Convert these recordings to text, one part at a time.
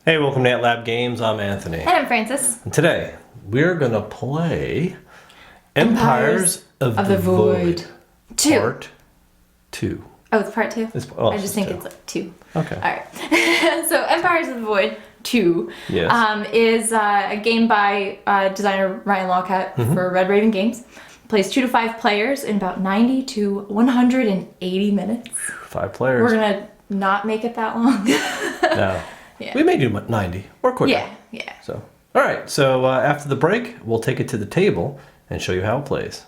Hey, welcome to AntLab Games. I'm Anthony. And I'm Francis. And today, we're going to play Empires of the Void. 2. Part 2. Oh, it's part 2? I just think two. it's like 2. Okay. Alright. So, Empires of the Void 2 Yes. is a game by designer Ryan Lawcat for Red Raven Games. Plays 2 to 5 players in about 90 to 180 minutes. 5 players. We're going to not make it that long. No. Yeah. We may do 90 or quicker. Yeah. So, all right. So after the break, we'll take it to the table and show you how it plays.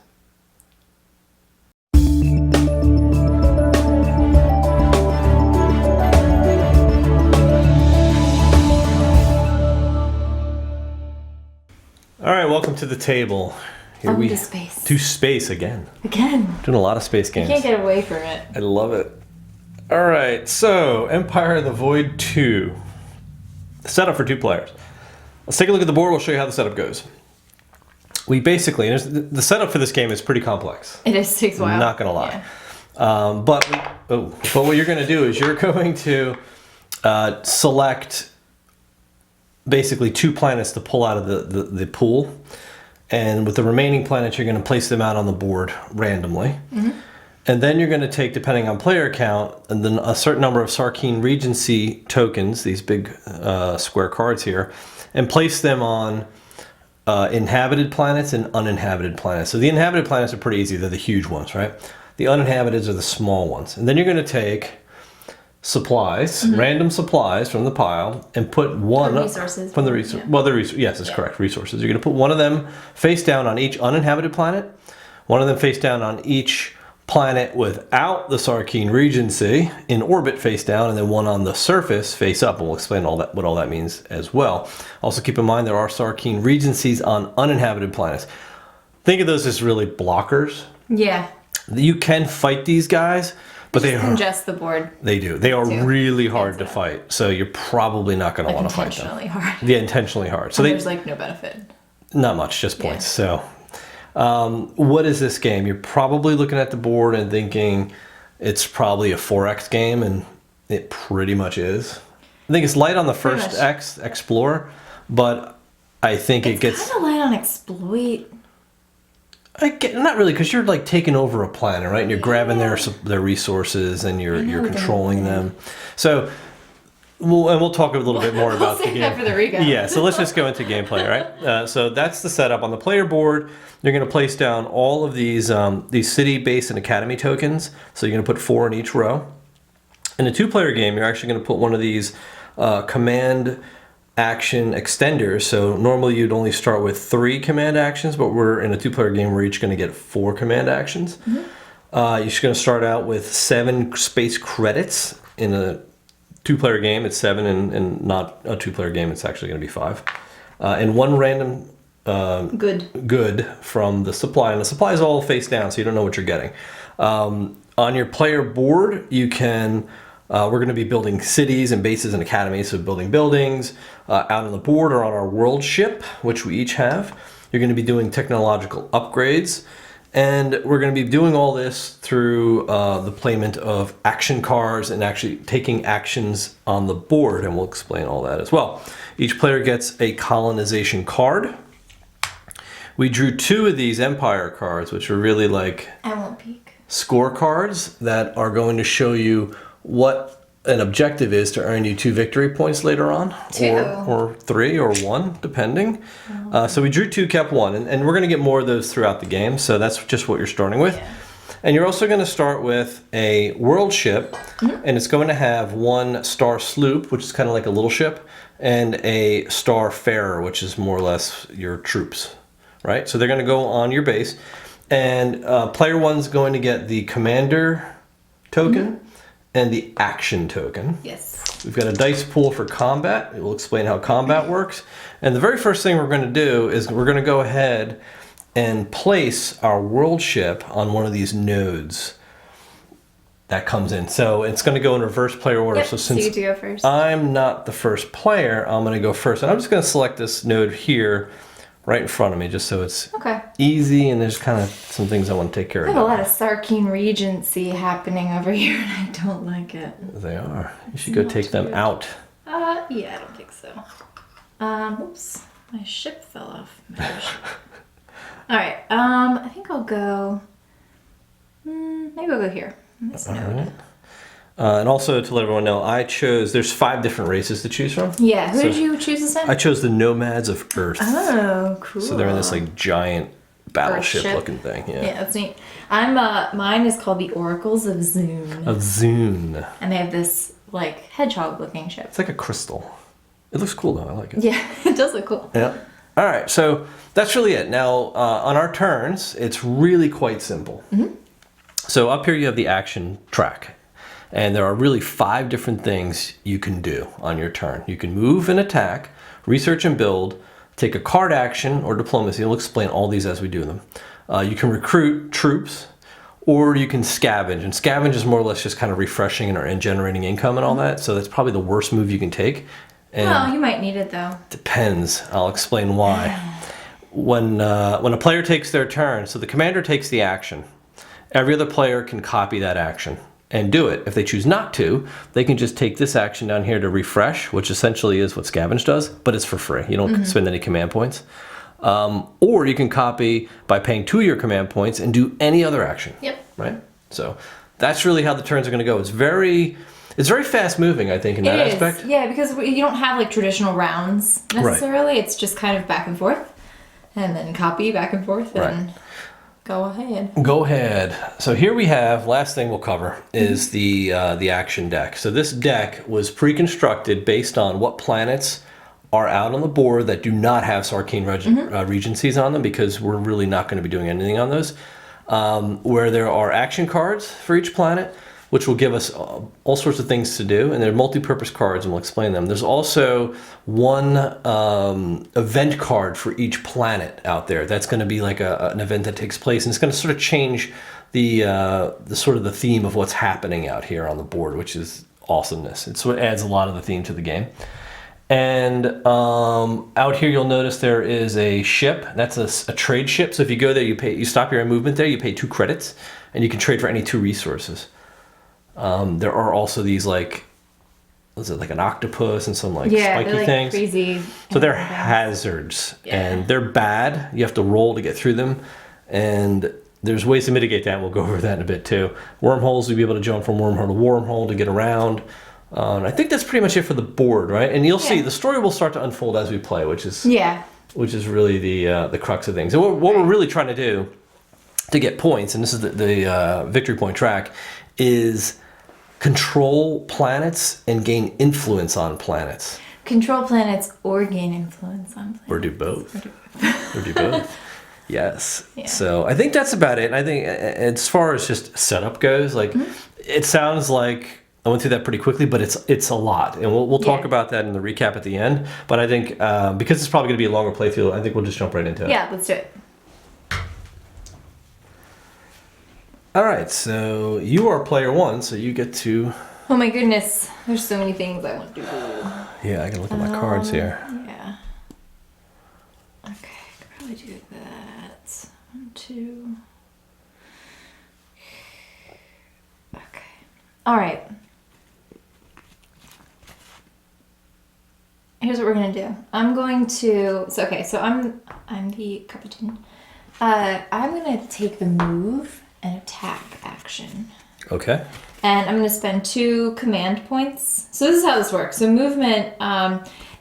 All right, welcome to the table. Here To space. To space again. Again. Doing a lot of space games. You can't get away from it. I love it. All right, so Empire of the Void 2. Setup for 2 players. Let's take a look at the board. We'll show you how the setup goes. We basically, the setup for this game is pretty complex. It is 6 wild. Not gonna lie. Yeah. But what you're gonna do is you're going to select basically 2 planets to pull out of the pool. And with the remaining planets, you're going to place them out on the board randomly. And then you're going to take, depending on player count, and then a certain number of Sarkeen Regency tokens, these big square cards here, and place them on inhabited planets and uninhabited planets. So the inhabited planets are pretty easy. They're the huge ones, right? The uninhabited are the small ones. And then you're going to take supplies, random supplies from the pile, and put one resources. from the resource. Yeah. Well, yes, that's correct. Resources. You're going to put one of them face down on each uninhabited planet, one of them face down on each planet without the Sarkeen Regency in orbit face down, and then one on the surface face up. And we'll explain what all that means as well. Also, keep in mind there are Sarkeen Regencies on uninhabited planets. Think of those as really blockers. Yeah. You can fight these guys. But they congest the board. They do. They are really hard to fight. So you're probably not going to want to fight them. Intentionally hard. Yeah, intentionally hard. So there's like no benefit. Not much, just points. Yeah. So what is this game? You're probably looking at the board and thinking it's probably a 4X game, and it pretty much is. I think it's light on the first X, Explore, but I think it gets... It's kind of light on Exploit. Not really, because you're like taking over a planet, right? And you're grabbing their resources and you're controlling them. So, we'll talk a little bit more about the game. That for the recap. Yeah, so let's just go into gameplay, right? So that's the setup. On the player board, you're going to place down all of these city, base, and academy tokens. So you're going to put 4 in each row. In a 2-player game, you're actually going to put one of these command action extenders. So normally you'd only start with 3 command actions, but we're in a 2-player game, we're each going to get 4 command actions. You're just going to start out with 7 space credits. In a 2-player game, it's 7, and not a 2-player game, it's actually going to be 5. And 1 random good from the supply, and the supply is all face down, so you don't know what you're getting. On your player board, you can we're going to be building cities and bases and academies, so building buildings out on the board or on our world ship, which we each have. You're going to be doing technological upgrades, and we're going to be doing all this through the playment of action cards and actually taking actions on the board, and we'll explain all that as well. Each player gets a colonization card. We drew 2 of these Empire cards, which are really like scorecards that are going to show you what an objective is to earn you 2 victory points later on, 2 or 3 or 1 depending. So we drew 2, kept 1, and we're going to get more of those throughout the game, so that's just what you're starting with. And you're also going to start with a world ship, and it's going to have 1 star sloop, which is kind of like a little ship, and a star farer, which is more or less your troops, right? So they're going to go on your base, and player 1's going to get the commander token and the action token. Yes. We've got a dice pool for combat. We'll explain how combat works. And the very first thing we're going to do is we're going to go ahead and place our world ship on one of these nodes that comes in. So it's going to go in reverse player order. Yep. So since you go first. I'm not the first player, I'm going to go first. And I'm just going to select this node here right in front of me, just so it's easy, and there's kind of some things I want to take care of. I have a lot of Sarkeen Regency happening over here, and I don't like it. They are. You should go take them out. Yeah, I don't think think so. Oops, my ship fell off. All right. I think I'll go. Maybe I'll go here. This node. Right. And also to let everyone know, there's 5 different races to choose from. Yeah. Who So did you choose this in? I chose the Nomads of Earth. Oh, cool. So they're in this like giant battleship Earthship. looking thing. Yeah. Yeah, that's neat. Mine is called the Oracles of Zoom, Of Zune. and they have this like hedgehog-looking ship. It's like a crystal. It looks cool though. I like it. Yeah, it does look cool. Yeah. All right. So that's really it. Now on our turns, it's really quite simple. So up here you have the action track. And there are really 5 different things you can do on your turn. You can move and attack, research and build, take a card action or diplomacy. We'll explain all these as we do them. You can recruit troops, or you can scavenge. And scavenge is more or less just kind of refreshing and generating income and all that. So that's probably the worst move you can take. And Well, you might need it though. depends. I'll explain why. When a player takes their turn, so the commander takes the action. Every other player can copy that action and do it. If they choose not to, they can just take this action down here to refresh, which essentially is what Scavenge does, but it's for free. You don't spend any command points. Or you can copy by paying 2 of your command points and do any other action. Yep. Right? So that's really how the turns are going to go. It's very fast moving, I think, in that It is. aspect. Yeah, because you don't have like traditional rounds necessarily. It's just kind of back and forth, and then copy back and forth, and go ahead. Go ahead. So here we have, last thing we'll cover is the action deck. So this deck was pre-constructed based on what planets are out on the board that do not have Sarkane Regencies on them, because we're really not going to be doing anything on those. Where there are action cards for each planet, which will give us all sorts of things to do, and they're multi-purpose cards, and we'll explain them. There's also one event card for each planet out there. That's going to be like an event that takes place, and it's going to sort of change the sort of the theme of what's happening out here on the board, which is awesomeness. It's what adds a lot of the theme to the game. And out here you'll notice there is a ship. That's a trade ship. So if you go there, you stop your movement there, you pay 2 credits, and you can trade for any 2 resources. There are also these like an octopus and some like spiky they're like things. crazy. So they're hazards, and they're bad. You have to roll to get through them, and there's ways to mitigate that. We'll go over that in a bit too. Wormholes, you'll be able to jump from wormhole to wormhole to get around. And I think that's pretty much it for the board, right? And you'll see the story will start to unfold as we play, which is really the crux of things. And what we're really trying to do to get points, and this is the victory point track, is control planets and gain influence on planets. Control planets or gain influence on planets. Or do both. Or do both. Yes. Yeah. So I think that's about it. And I think as far as just setup goes, like it sounds like I went through that pretty quickly, but it's a lot. And we'll talk about that in the recap at the end. But I think because it's probably going to be a longer playthrough, I think we'll just jump right into it. Yeah, let's do it. All right, so you are player 1, so you get to... Oh my goodness, there's so many things I want to do. Yeah, I can look at my cards here. Yeah. Okay, I could probably do that. 1, 2. Okay. All right. Here's what we're gonna do. I'm going to. So I'm the captain. I'm gonna take the move and attack action. Okay. And I'm going to spend 2 command points. So this is how this works. So movement,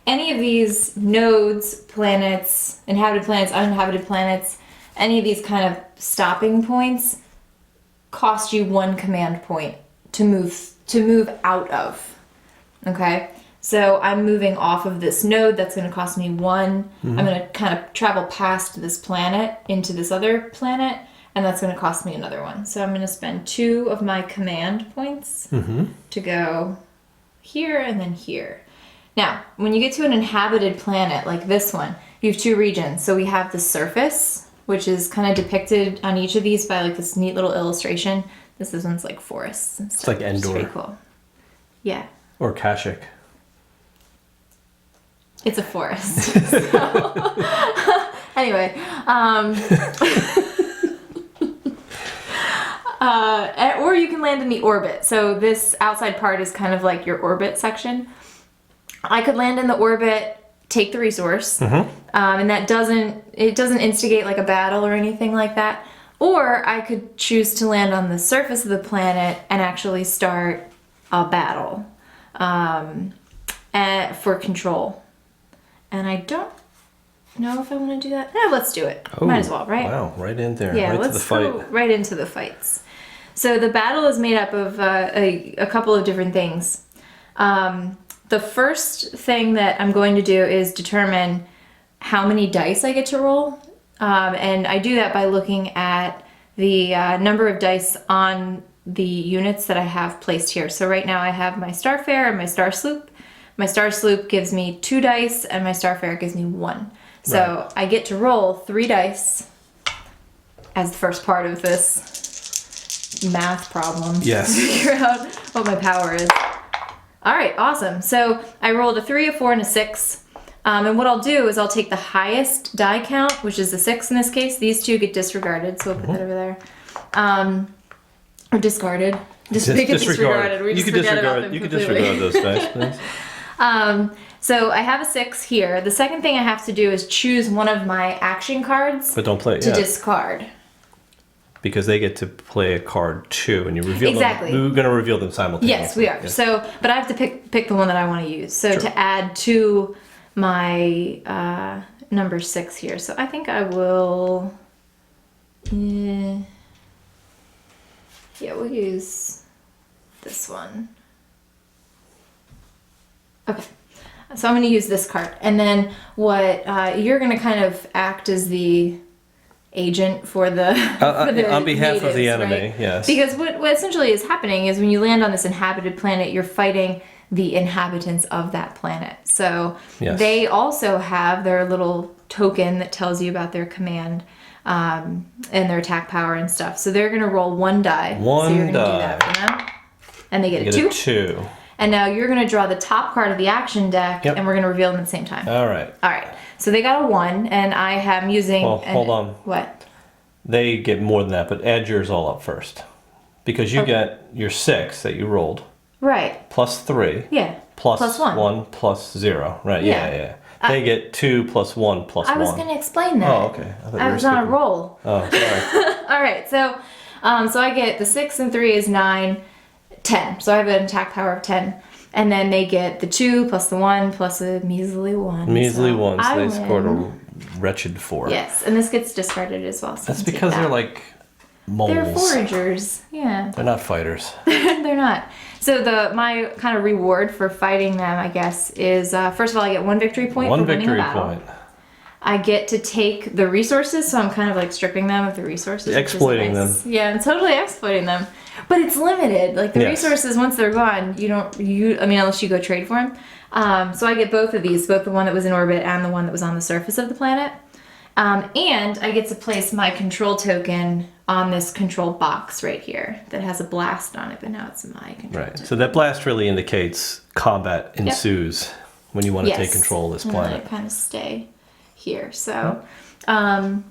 any of these nodes, planets, inhabited planets, uninhabited planets, any of these kind of stopping points cost you 1 command point to move out of. Okay? So I'm moving off of this node. That's going to cost me 1. I'm going to kind of travel past this planet into this other planet. And that's going to cost me another 1. So I'm going to spend 2 of my command points to go here and then here. Now, when you get to an inhabited planet like this one, you have 2 regions. So we have the surface, which is kind of depicted on each of these by like this neat little illustration. This one's like forests and stuff. It's like Endor. It's pretty cool. Yeah. Or Kashyyyk. It's a forest. Anyway. Or you can land in the orbit. So this outside part is kind of like your orbit section. I could land in the orbit, take the resource, and that doesn't instigate like a battle or anything like that. Or I could choose to land on the surface of the planet and actually start a battle for control. And I don't know if I want to do that. No, let's do it. Might as well, right? Wow, right in there. Yeah, right to the let's fight. go right into the fights. So the battle is made up of a couple of different things. The first thing that I'm going to do is determine how many dice I get to roll. And I do that by looking at the number of dice on the units that I have placed here. So right now I have my Starfarer and my Star Sloop. My Star Sloop gives me 2 dice and my Starfarer gives me 1. So I get to roll 3 dice as the first part of this math problem. Yes. To figure out what my power is. All right, awesome. So I rolled a 3, a 4, and a 6. And what I'll do is I'll take the highest die count, which is the 6 in this case. These 2 get disregarded, so we'll put that over there. Or discarded. They get disregarded. We just forget about them You can completely. disregard those dice, please. So I have a 6 here. The second thing I have to do is choose one of my action cards But don't play it to yet. discard. Because they get to play a card too, and you reveal Exactly. them. We're going to reveal them simultaneously. Yes, we are. Yeah. So, but I have to pick the one that I want to use. So Sure. to add to my number 6 here. So I think I will. Yeah, we'll use this one. Okay. So I'm going to use this card, and then what you're going to kind of act as the agent for the, for the on behalf of the natives, enemy, right? yes. Because what essentially is happening is when you land on this inhabited planet, you're fighting the inhabitants of that planet. So Yes. they also have their little token that tells you about their command and their attack power and stuff. So they're going to roll 1 die. One so you're gonna die. do that for them. And they get You a get 2. a 2. And now you're going to draw the top card of the action deck, Yep. and we're going to reveal them at the same time. All right. All right. So they got a 1, and I am using. Well, hold on. What? They get more than that, but add yours all up first. Because you get your 6 that you rolled, Right. plus 3, Yeah. plus Plus 1. 1, plus 0. Right, Yeah. yeah. They get 2 plus 1 plus 1. I was going to explain that. Oh, okay. thought you I were was on a skipping. roll. Oh, sorry. All right. So I get the 6 and 3 is 9, 10. So I have an attack power of 10. And then they get the 2 plus the 1 plus a measly 1. Measly so 1, so I they win. scored a wretched 4. Yes, and this gets discarded as well. So That's you can take because they're that. like moles. They're foragers. Yeah. They're not fighters. They're not. So my kind of reward for fighting them, I guess, is first of all I get 1 victory point One for winning victory the battle. point. I get to take the resources, so I'm kind of like stripping them of the resources. which is Exploiting nice. them. Yeah, I'm totally exploiting them. But it's limited. Like the Yes. resources, once they're gone, unless you go trade for them. So I get both of these, both the one that was in orbit and the one that was on the surface of the planet. And I get to place my control token on this control box right here that has a blast on it, but now it's my control Right. token. So that blast really indicates combat ensues when you want to take control of this And then planet. I kind of stay here. So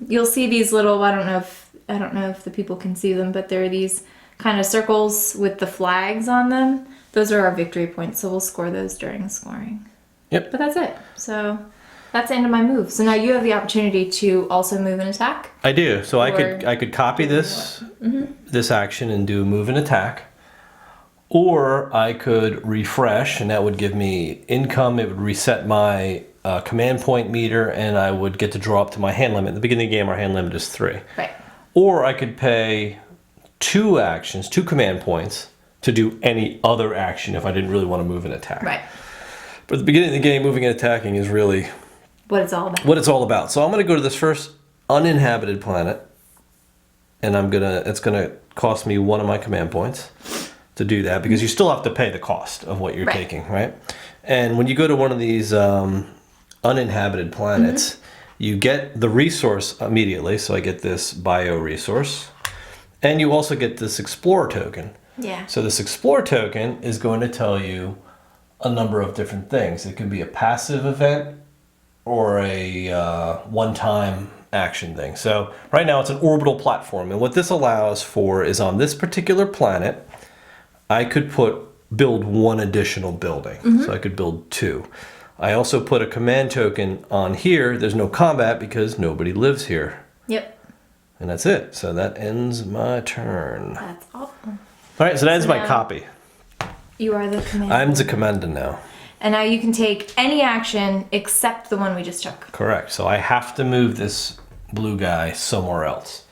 you'll see these little. I don't know if the people can see them, but there are these kind of circles with the flags on them. Those are our victory points, so we'll score those during scoring. Yep. But that's it. So that's the end of my move. So now you have the opportunity to also move and attack. I do. So I Or- could copy this this action and do move and attack. Or I could refresh, and that would give me income. It would reset my command point meter, and I would get to draw up to my hand limit. At the beginning of the game, our hand limit is 3. Right. Or I could pay 2 actions, 2 command points, to do any other action if I didn't really want to move and attack. Right. But at the beginning of the game, moving and attacking is really What it's all about. what it's all about. So I'm going to go to this first uninhabited planet, and it's gonna cost me 1 of my command points to do that, because you still have to pay the cost of what you're Right. taking, right? And when you go to one of these uninhabited planets, you get the resource immediately. So I get this bio resource, and you also get this explorer token. Yeah. So this explorer token is going to tell you a number of different things. It can be a passive event or a one-time action thing. So right now it's an orbital platform, and what this allows for is on this particular planet, I could put build one additional building. So I could build 2. I also put a command token on here. There's no combat because nobody lives here. Yep. And that's it. So that ends my turn. That's all. All right, so that ends my now- copy. You are the commander. I'm the commander now. And now you can take any action except the one we just took. Correct. So I have to move this blue guy somewhere else.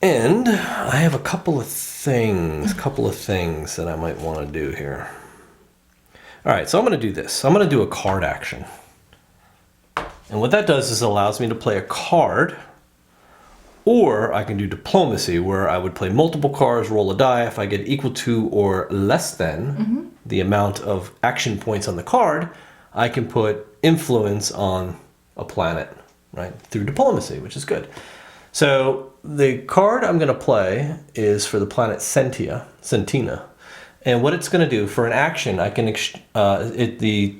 And I have a couple of things that I might want to do here. All right, so I'm going to do this. I'm going to do a card action. And what that does is it allows me to play a card, or I can do diplomacy, where I would play multiple cards, roll a die. If I get equal to or less than the amount of action points on the card, I can put influence on a planet, right? Through diplomacy, which is good. So the card I'm going to play is for the planet Sentina. And what it's going to do for an action, I can the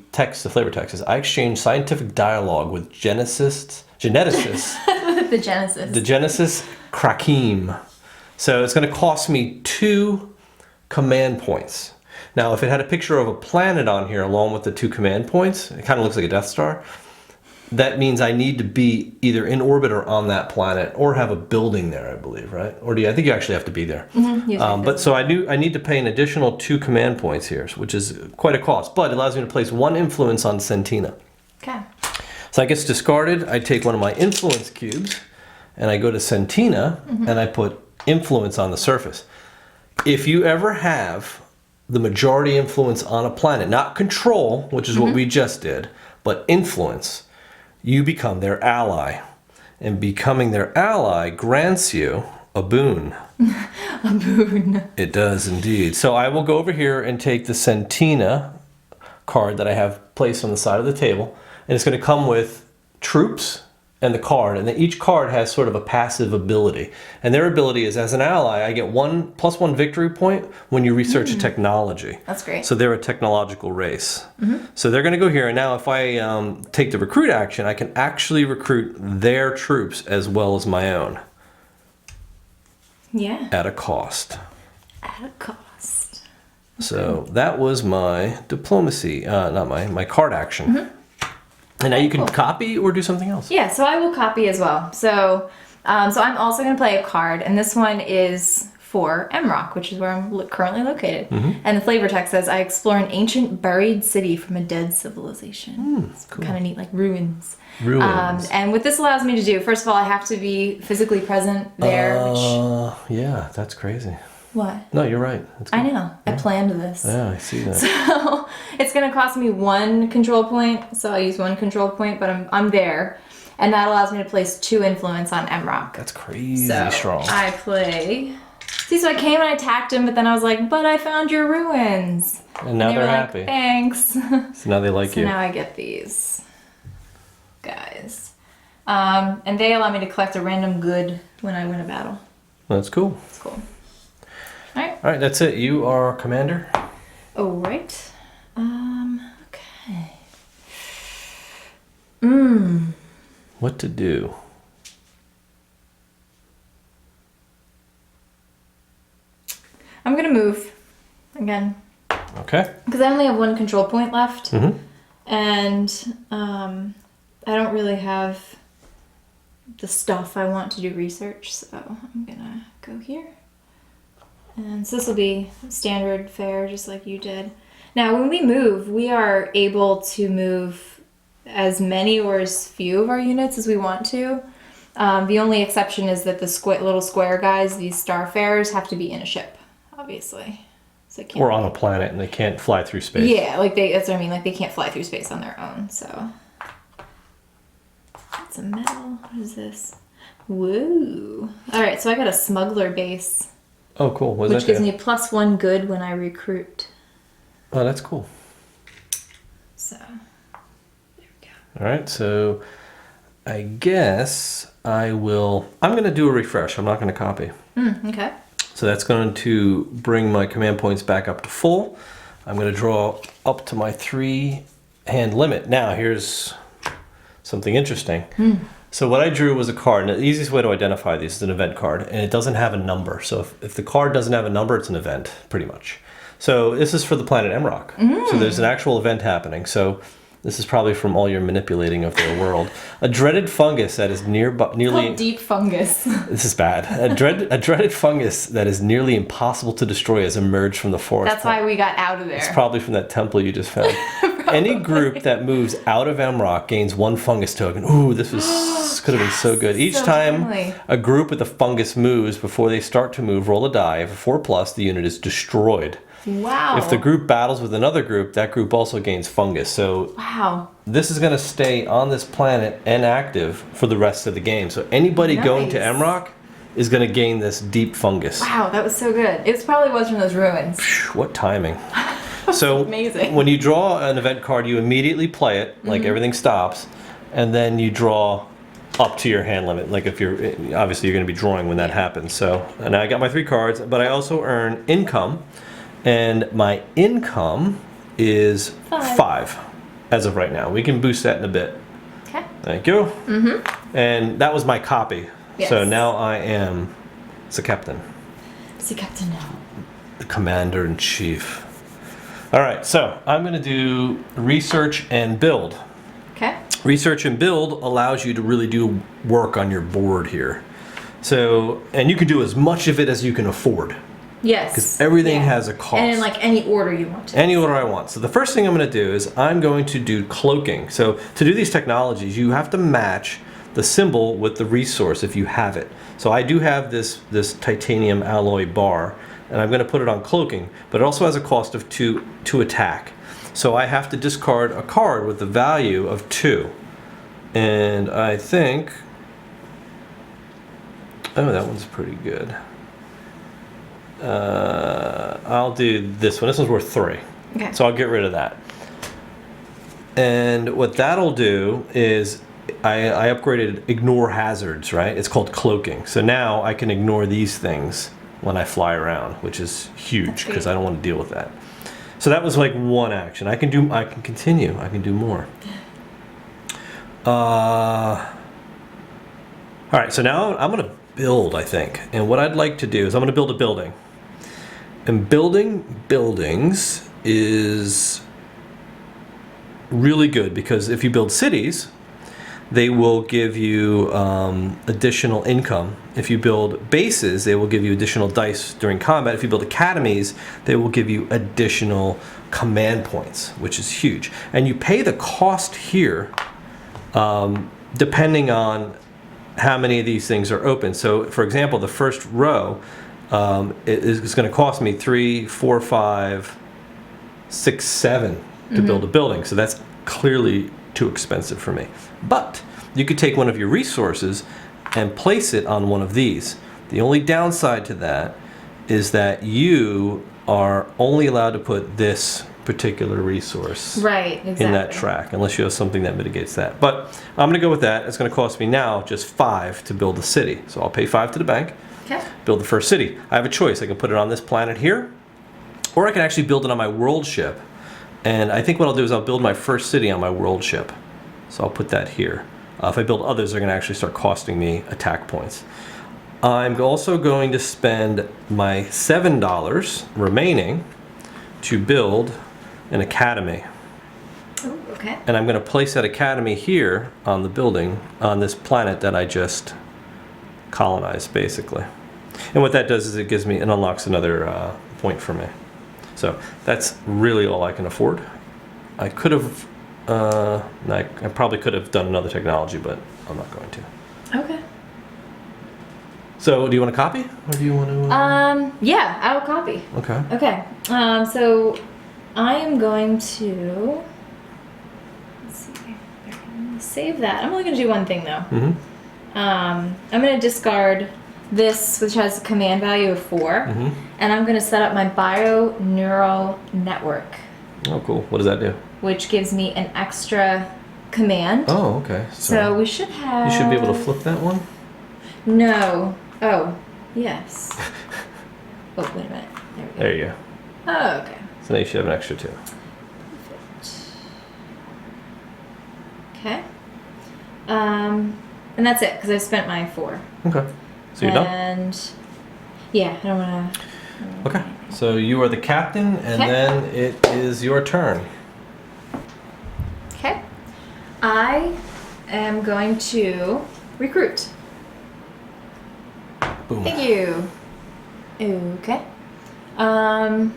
flavor text is I exchange scientific dialogue with geneticist The Genesis. the Genesis Krakim. So it's going to cost me 2 command points. Now, if it had a picture of a planet on here along with the 2 command points, it kind of looks like a Death Star. That means I need to be either in orbit or on that planet, or have a building there, I believe, right? Or I think you actually have to be there. But so I need to pay an additional 2 command points here, which is quite a cost. But it allows me to place 1 influence on Sentina. Okay. So I gets discarded. I take one of my influence cubes, and I go to Sentina, and I put influence on the surface. If you ever have the majority influence on a planet, not control, which is what we just did, but influence, you become their ally. And becoming their ally grants you a boon. A boon. It does indeed. So I will go over here and take the Sentina card that I have placed on the side of the table. And it's going to come with troops and the card. And then each card has sort of a passive ability. And their ability is, as an ally, I get +1 victory point when you research a technology. That's great. So they're a technological race. So they're going to go here. And now if I take the recruit action, I can actually recruit their troops as well as my own. Yeah. At a cost. At a cost. So that was my diplomacy, not my card action. And now you can copy or do something else. Yeah, so I will copy as well. So I'm also going to play a card, and this one is for Emrock, which is where I'm currently located. And the flavor text says, I explore an ancient buried city from a dead civilization. It's cool. kind of neat, like ruins. Ruins. And what this allows me to do, first of all, I have to be physically present there. Yeah, that's crazy. What? No, you're right. That's I good. know. I planned this. Yeah, I see that. So it's going to cost me 1 control point. So I'll use 1 control point, but I'm there. And that allows me to place 2 influence on Emrock. That's crazy So strong. I play. See, so I came and I attacked him, but then I was like, but I found your ruins. And now And they they're were happy. Like, thanks. So now they like So you. now I get these guys. And they allow me to collect a random good when I win a battle. That's cool. It's cool. Alright. All right, that's it. You are commander. Alright. Okay. What to do? I'm gonna move again. Okay. Because I only have 1 control point left. Mhm. And I don't really have the stuff I want to do research, so I'm gonna go here. And so this will be standard fare, just like you did. Now, when we move, we are able to move as many or as few of our units as we want to. The only exception is that the little square guys, these starfarers, have to be in a ship, obviously. So they can't Or on a planet and they can't fly through space. yeah, that's what I mean. Like, they can't fly through space on their own, so. It's a metal. What is this? Woo. Alright, so I got a smuggler base, Oh, cool. What does which that gives do? me +1 good when I recruit. Oh, that's cool. So, there we go. All right, so I guess I'm going to do a refresh. I'm not going to copy. Okay. So that's going to bring my command points back up to full. I'm going to draw up to my 3-hand limit. Now, here's something interesting. So what I drew was a card, and the easiest way to identify these is an event card, and it doesn't have a number. So if the card doesn't have a number, it's an event, pretty much. So this is for the planet Emrock. So there's an actual event happening. So this is probably from all your manipulating of their world. A dreaded fungus that is nearly Called deep fungus. this is bad. A dreaded fungus that is nearly impossible to destroy has emerged from the forest. That's why we got out of there. It's probably from that temple you just found. Any group that moves out of Emrock gains 1 fungus token. Ooh, this could have been so good. Each So time timely. a group with a fungus moves, before they start to move, roll a die. If a 4+, the unit is destroyed. Wow. If the group battles with another group, that group also gains fungus. So Wow. this is going to stay on this planet and active for the rest of the game. So anybody going to Nice. Emrock is going to gain this deep fungus. Wow, that was so good. It probably was from those ruins. Phew, what timing. So amazing. when you draw an event card, you immediately play it, like everything stops, and then you draw up to your hand limit. Like if you're, obviously you're going to be drawing when that happens. So and I got my 3 cards, but I also earn income, and my income is 5 as of right now. We can boost that in a bit. Okay. Thank you. And that was my copy. So Yes. now I am the captain, See, Captain now. the commander in chief. All right, so I'm going to do research and build. Okay. Research and build allows you to really do work on your board here. So, and you can do as much of it as you can afford. Yes. Because everything has a cost. And in like any order you want to. Any order I want. So the first thing I'm going to do is I'm going to do cloaking. So to do these technologies, you have to match the symbol with the resource if you have it. So I do have this titanium alloy bar, and I'm going to put it on cloaking, but it also has a cost of 2 to attack. So I have to discard a card with the value of 2. And I think, oh, that one's pretty good. I'll do this one. This one's worth 3. Okay. So I'll get rid of that. And what that'll do is I upgraded ignore hazards, right? It's called cloaking. So now I can ignore these things when I fly around, which is huge because I don't want to deal with that. So that was like 1 action. I can continue. I can do more. All right, so now I'm going to build, I think. And what I'd like to do is I'm going to build a building. And building buildings is really good because if you build cities, they will give you additional income. If you build bases, they will give you additional dice during combat. If you build academies, they will give you additional command points, which is huge. And you pay the cost here depending on how many of these things are open. So, for example, the first row is going to cost me 3, 4, 5, 6, 7 to build a building. So that's clearly too expensive for me. But you could take one of your resources and place it on one of these. The only downside to that is that you are only allowed to put this particular resource Right, exactly. in that track, unless you have something that mitigates that. But I'm going to go with that. It's going to cost me now just 5 to build a city. So I'll pay 5 to the bank, Okay. build the first city. I have a choice. I can put it on this planet here, or I can actually build it on my world ship. And I think what I'll do is I'll build my first city on my world ship. So I'll put that here. If I build others, they're going to actually start costing me attack points. I'm also going to spend my $7 remaining to build an academy. Ooh, okay. And I'm going to place that academy here on the building, on this planet that I just colonized, basically. And what that does is it unlocks another point for me. So that's really all I can afford. I could have, I probably could have done another technology, but I'm not going to. Okay. So do you want to copy, or do you want to? Yeah, I will copy. Okay. Okay. So I am going to save that. I'm only going to do one thing though. Mm-hmm. I'm going to discard this, which has a command value of 4, Mm-hmm. and I'm going to set up my bio-neural network, Oh, cool. What does that do? which gives me an extra command. Oh, okay. So we should have. you should be able to flip that one. No. Oh, yes. Oh, wait a minute. There we go. There you go. Oh, okay. So now you should have an extra 2. Okay. And that's it, because I spent my 4. Okay. So you're done. And yeah, I don't want to. Okay. So you are the captain, and Okay. then it is your turn. Okay. I am going to recruit. Boom. Thank you. Okay. All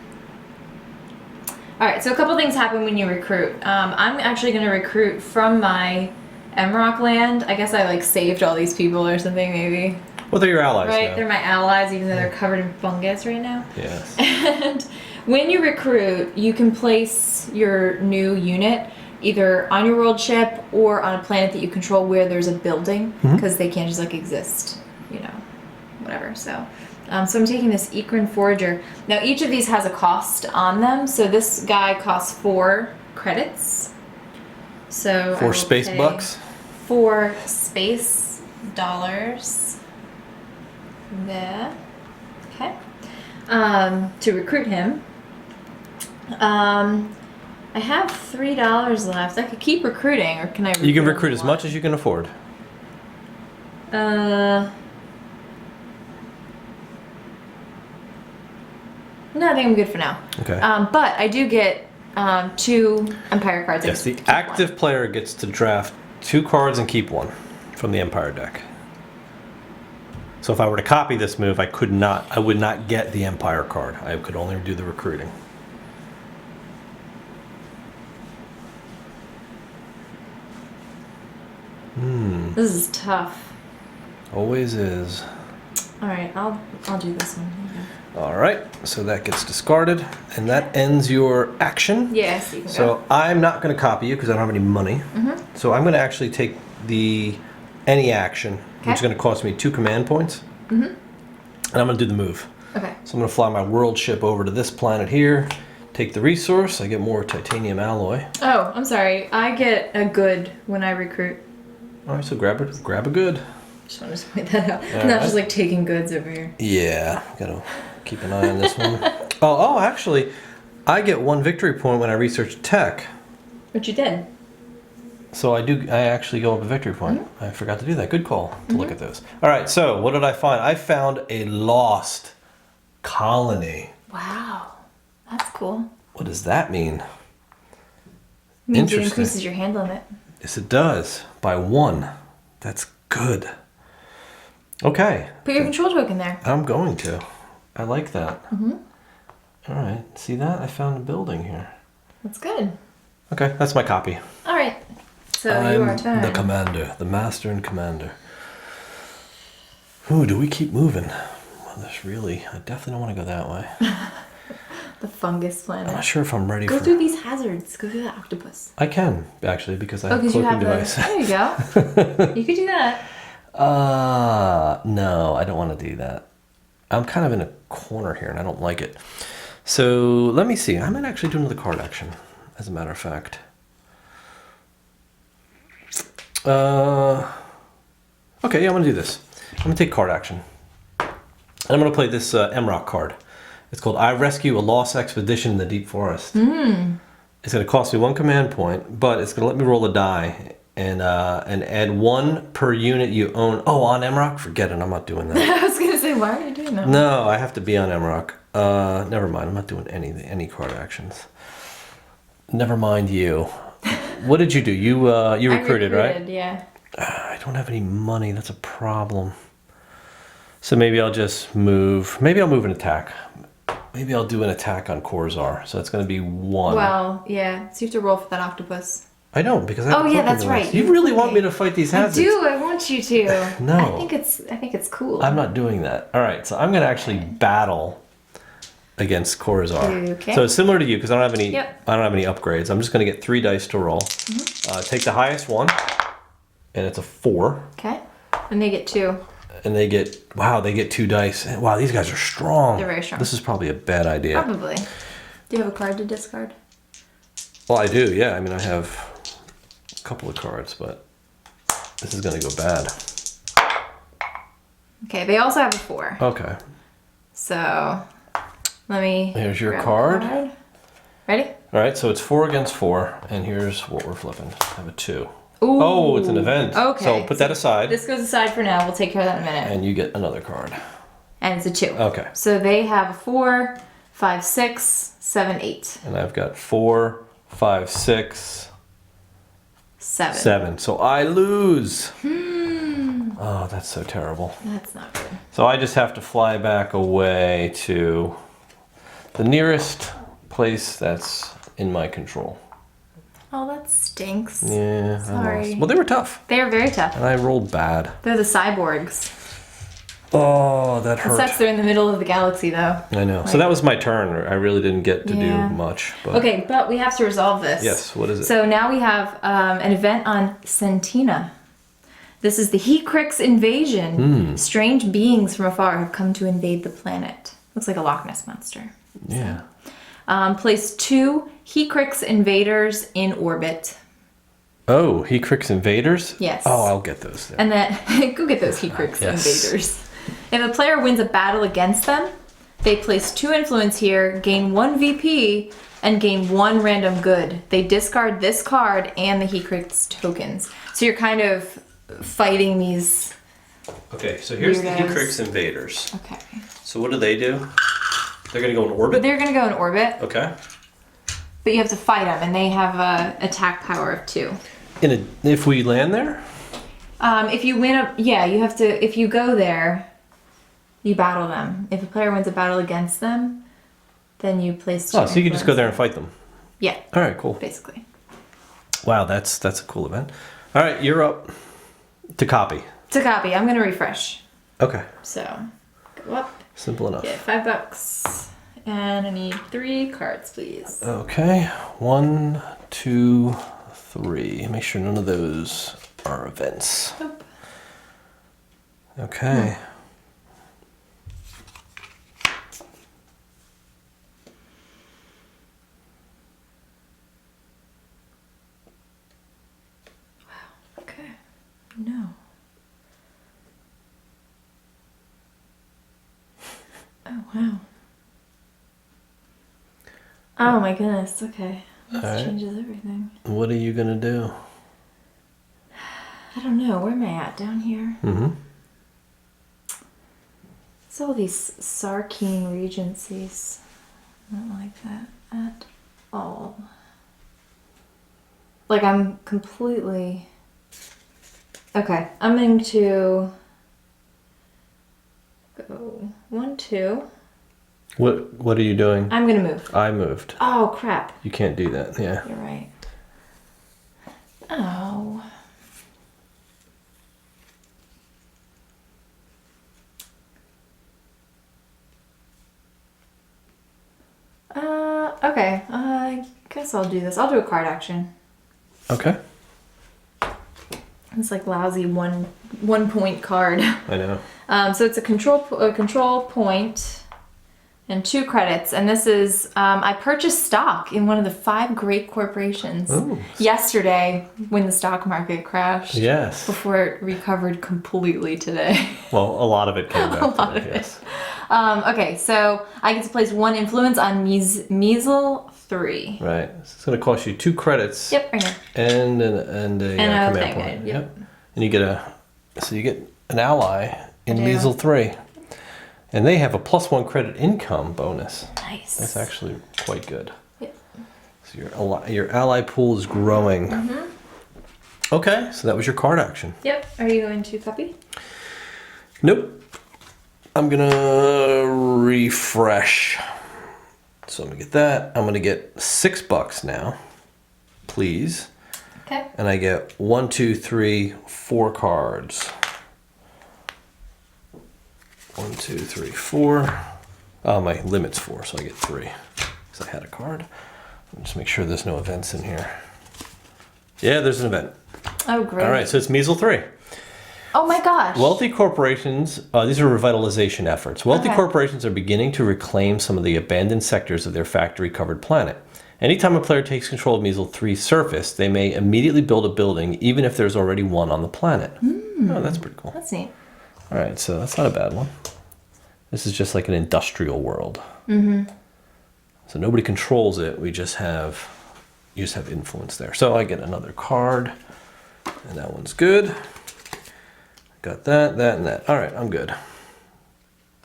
right. So a couple things happen when you recruit. I'm actually going to recruit from my Emrock land. I guess I like saved all these people or something, maybe. Well, they're your allies Right? now. They're my allies, even though they're covered in fungus right now. Yes. And when you recruit, you can place your new unit either on your world ship or on a planet that you control where there's a building, because they can't just like exist, you know, whatever. So I'm taking this Ekran Forager. Now each of these has a cost on them. So this guy costs 4 credits. So I 4 will space pay bucks. 4 space dollars. There. Okay. To recruit him. I have $3 left. I could keep recruiting, or can I? You can him recruit as much as you can afford. No, I think I'm good for now. Okay. But I do get 2 Empire cards. I Yes, the keep active one. player gets to draft 2 cards and keep 1 from the Empire deck. So if I were to copy this move, I would not get the Empire card. I could only do the recruiting. This is tough. Always is. All right, I'll do this one. All right, so that gets discarded, and that ends your action. Yes, you can go. So I'm not going to copy you because I don't have any money. So I'm going to actually take any action, which is Okay. going to cost me 2 command points. And I'm going to do the move. Okay. So I'm going to fly my world ship over to this planet here, take the resource. I get more titanium alloy. Oh, I'm sorry. I get a good when I recruit. All right, so grab a good. Just wanted to point that out. All Not right. just like taking goods over here. Yeah, gotta keep an eye on this one. Oh, actually, I get 1 victory point when I research tech. But you did. So I actually go up a victory point. I forgot to do that. Good call to look at those. All right, so what did I find? I found a lost colony. Wow. That's cool. What does that mean? Means it Interesting. increases your hand limit. Yes, it does. By 1. That's good. Okay. Put your control token there. I'm going to. I like that. All right. See that? I found a building here. That's good. Okay, that's my copy. All right. So I'm your turn. the commander, the master and commander. Ooh, do we keep moving? Well, I definitely don't want to go that way. The fungus I'm not planet. sure if I'm ready Go for... through these hazards. Go through the octopus. I can, actually, because I Oh, have because you cloaking have device. There you go. You could do that. No, I don't want to do that. I'm kind of in a corner here, and I don't like it. So, let me see. I might actually do another card action, as a matter of fact. Okay, yeah, I'm going to do this. I'm going to take card action. And I'm going to play this Emrock card. It's called I Rescue a Lost Expedition in the Deep Forest. It's going to cost me 1 command point, but it's going to let me roll a die and add 1 per unit you own. Oh, on Emrock? Forget it. I'm not doing that. I was gonna say, why are you doing that? No, I have to be on Emrock. Never mind. I'm not doing any card actions. Never mind you. What did you do? You recruited, right? Yeah. I don't have any money. That's a problem. So maybe I'll just move. Maybe I'll move an attack. Maybe I'll do an attack on Corzar. So it's going to be 1. Well, yeah. So you have to roll for that octopus. I don't because I have Oh, a yeah, cloaking that's device. right. You You really play. want me to fight these hazards? I do. I want you to. No. I think it's cool. I'm not doing that. All right, so I'm going to actually battle against Corzar. Okay. So it's similar to you because I don't have any. Yep. I don't have any upgrades. I'm just going to get 3 dice to roll. Take the highest one, and it's a 4. Okay. And they get 2. And they get 2 dice. Wow, these guys are strong. They're very strong. This is probably a bad idea. Probably. Do you have a card to discard? Well, I do. Yeah, I mean I have a couple of cards, but this is going to go bad. Okay. They also have a 4. Okay. So let me. Here's your grab a card. Ready? All right, so it's 4 against 4, and here's what we're flipping. I have a 2. Ooh. Oh, it's an event. Okay. So put that aside, This goes aside for now. We'll take care of that in a minute. and you get another card. And it's a 2. Okay. So they have a 4. 5, 6, 7, 8. And I've got 4, 5, 6, 7. 7. So I lose. Oh, that's so terrible. That's not good. So I just have to fly back away to the nearest place that's in my control. Oh, that stinks. Yeah, I Sorry. lost. Well, they were tough. They are very tough. And I rolled bad. They're the cyborgs. Oh, that It hurt. sucks they're in the middle of the galaxy, though. I know. So that was my turn. I really didn't get to Yeah. do much. But Okay, but we have to resolve this. yes, what is it? So now we have an event on Sentina. This is the Heatcrix invasion. Strange beings from afar have come to invade the planet. Looks like a Loch Ness monster. Yeah. Place 2 Heatcrix invaders in orbit. Oh, Heatcrix invaders? Yes. Oh, I'll get those then. And then, go get those Heatcrix Yes. invaders. If a player wins a battle against them, they place 2 influence here, gain 1 VP, and gain 1 random good. They discard this card and the Heatcrix tokens. So you're kind of fighting these. Okay, so here's the Weirdos. Heatcrix invaders. Okay. So what do? They're going to go in orbit? They're going to go in orbit, Okay. but you have to fight them, and they have a attack power of 2. If we land there? If you win you have to, if you go there, you battle them. If a player wins a battle against them, then you place 2 Oh, so you can just go influence. there and fight them. Yeah, All right, cool. basically. Wow, that's a cool event. All right, you're up to copy. To copy, I'm going to refresh. Okay, So, go up, simple enough. get $5, and I need 3 cards, please. Okay, 1, 2, 3. Make sure none of those are events. Nope. Okay. Okay. No. Oh, wow. Oh my goodness, okay. This Alright. changes everything. What are you gonna do? I don't know, where am I at? Down here? Mm-hmm. It's all these Sarkeen regencies. I don't like that at all. Like, I'm completely... Okay, I'm going to go 1, 2. What are you doing? I'm going to move. I moved. Oh, crap. You can't do that. Yeah. You're right. Oh. Okay. I guess I'll do this. I'll do a card action. Okay. It's like lousy one point card. I know. So it's a control point and 2 credits. And this is I purchased stock in one of the 5 great corporations Ooh. yesterday when the stock market crashed. Yes. Before it recovered completely today. Well, a lot of it came back. A lot of it. Okay, so I get to place 1 influence on Measle 3. Right. So it's going to cost you 2 credits. Yep, right here. And a And a command thing, point. yep. And you get an ally in I do. Measle 3. And they have a +1 credit income bonus. Nice. That's actually quite good. Yep. So your ally pool is growing. Mm-hmm. Okay, so that was your card action. Yep. Are you going to copy? Nope. I'm gonna refresh. So I'm gonna get that. I'm gonna get $6 now, please. Okay. And I get 1, 2, 3, 4 cards. 1, 2, 3, 4. Oh, my limit's 4, so I get 3. Because I had a card. Just make sure there's no events in here. Yeah, there's an event. Oh, great. All right, so it's Measle 3. Oh my gosh. Wealthy corporations, these are revitalization efforts. Wealthy Okay. corporations are beginning to reclaim some of the abandoned sectors of their factory-covered planet. Anytime a player takes control of Measle 3's surface, they may immediately build a building, even if there's already one on the planet. Oh, that's pretty cool. That's neat. All right, so that's not a bad one. This is just like an industrial world. Mm-hmm. So nobody controls it. You just have influence there. So I get another card, and that one's good. Got that, that, and that. All right, I'm good.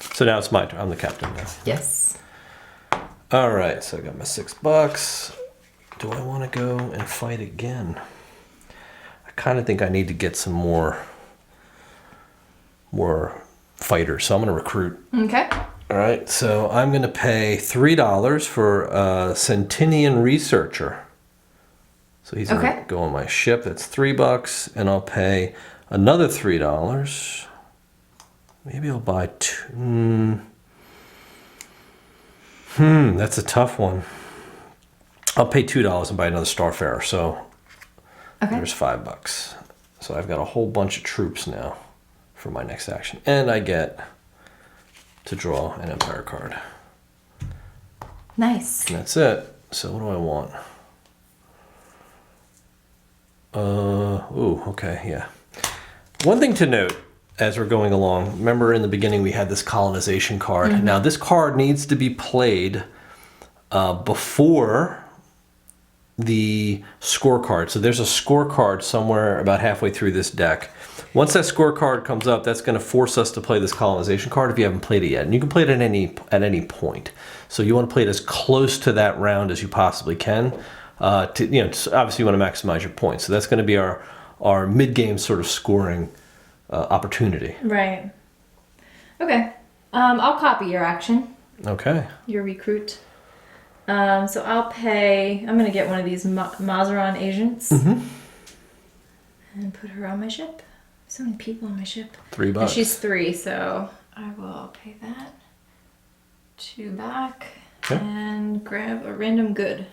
So now it's my turn. I'm the captain now. Yes. All right, so I got my $6. Do I want to go and fight again? I kind of think I need to get some more fighters, so I'm going to recruit. Okay. All right, so I'm going to pay $3 for a Centinian researcher. So he's going Okay. to go on my ship. That's $3, and I'll pay another $3. Maybe I'll buy two. That's a tough one. I'll pay $2 and buy another Starfarer. So Okay. there's $5. So I've got a whole bunch of troops now for my next action, and I get to draw an Empire card. Nice. And that's it. So what do I want? Okay, yeah. One thing to note as we're going along, remember in the beginning we had this colonization card. Now this card needs to be played before the scorecard. So there's a scorecard somewhere about halfway through this deck. Once that scorecard comes up, that's going to force us to play this colonization card if you haven't played it yet. And you can play it at any point. So you want to play it as close to that round as you possibly can. Obviously you want to maximize your points. So that's going to be our mid-game sort of scoring opportunity. Right. Okay. I'll copy your action, Okay. your recruit. So I'll pay. I'm gonna get one of these Mazaran agents and put her on my ship. So many people on my ship. $3. And she's 3, so I will pay that. 2 back Okay. and grab a random good.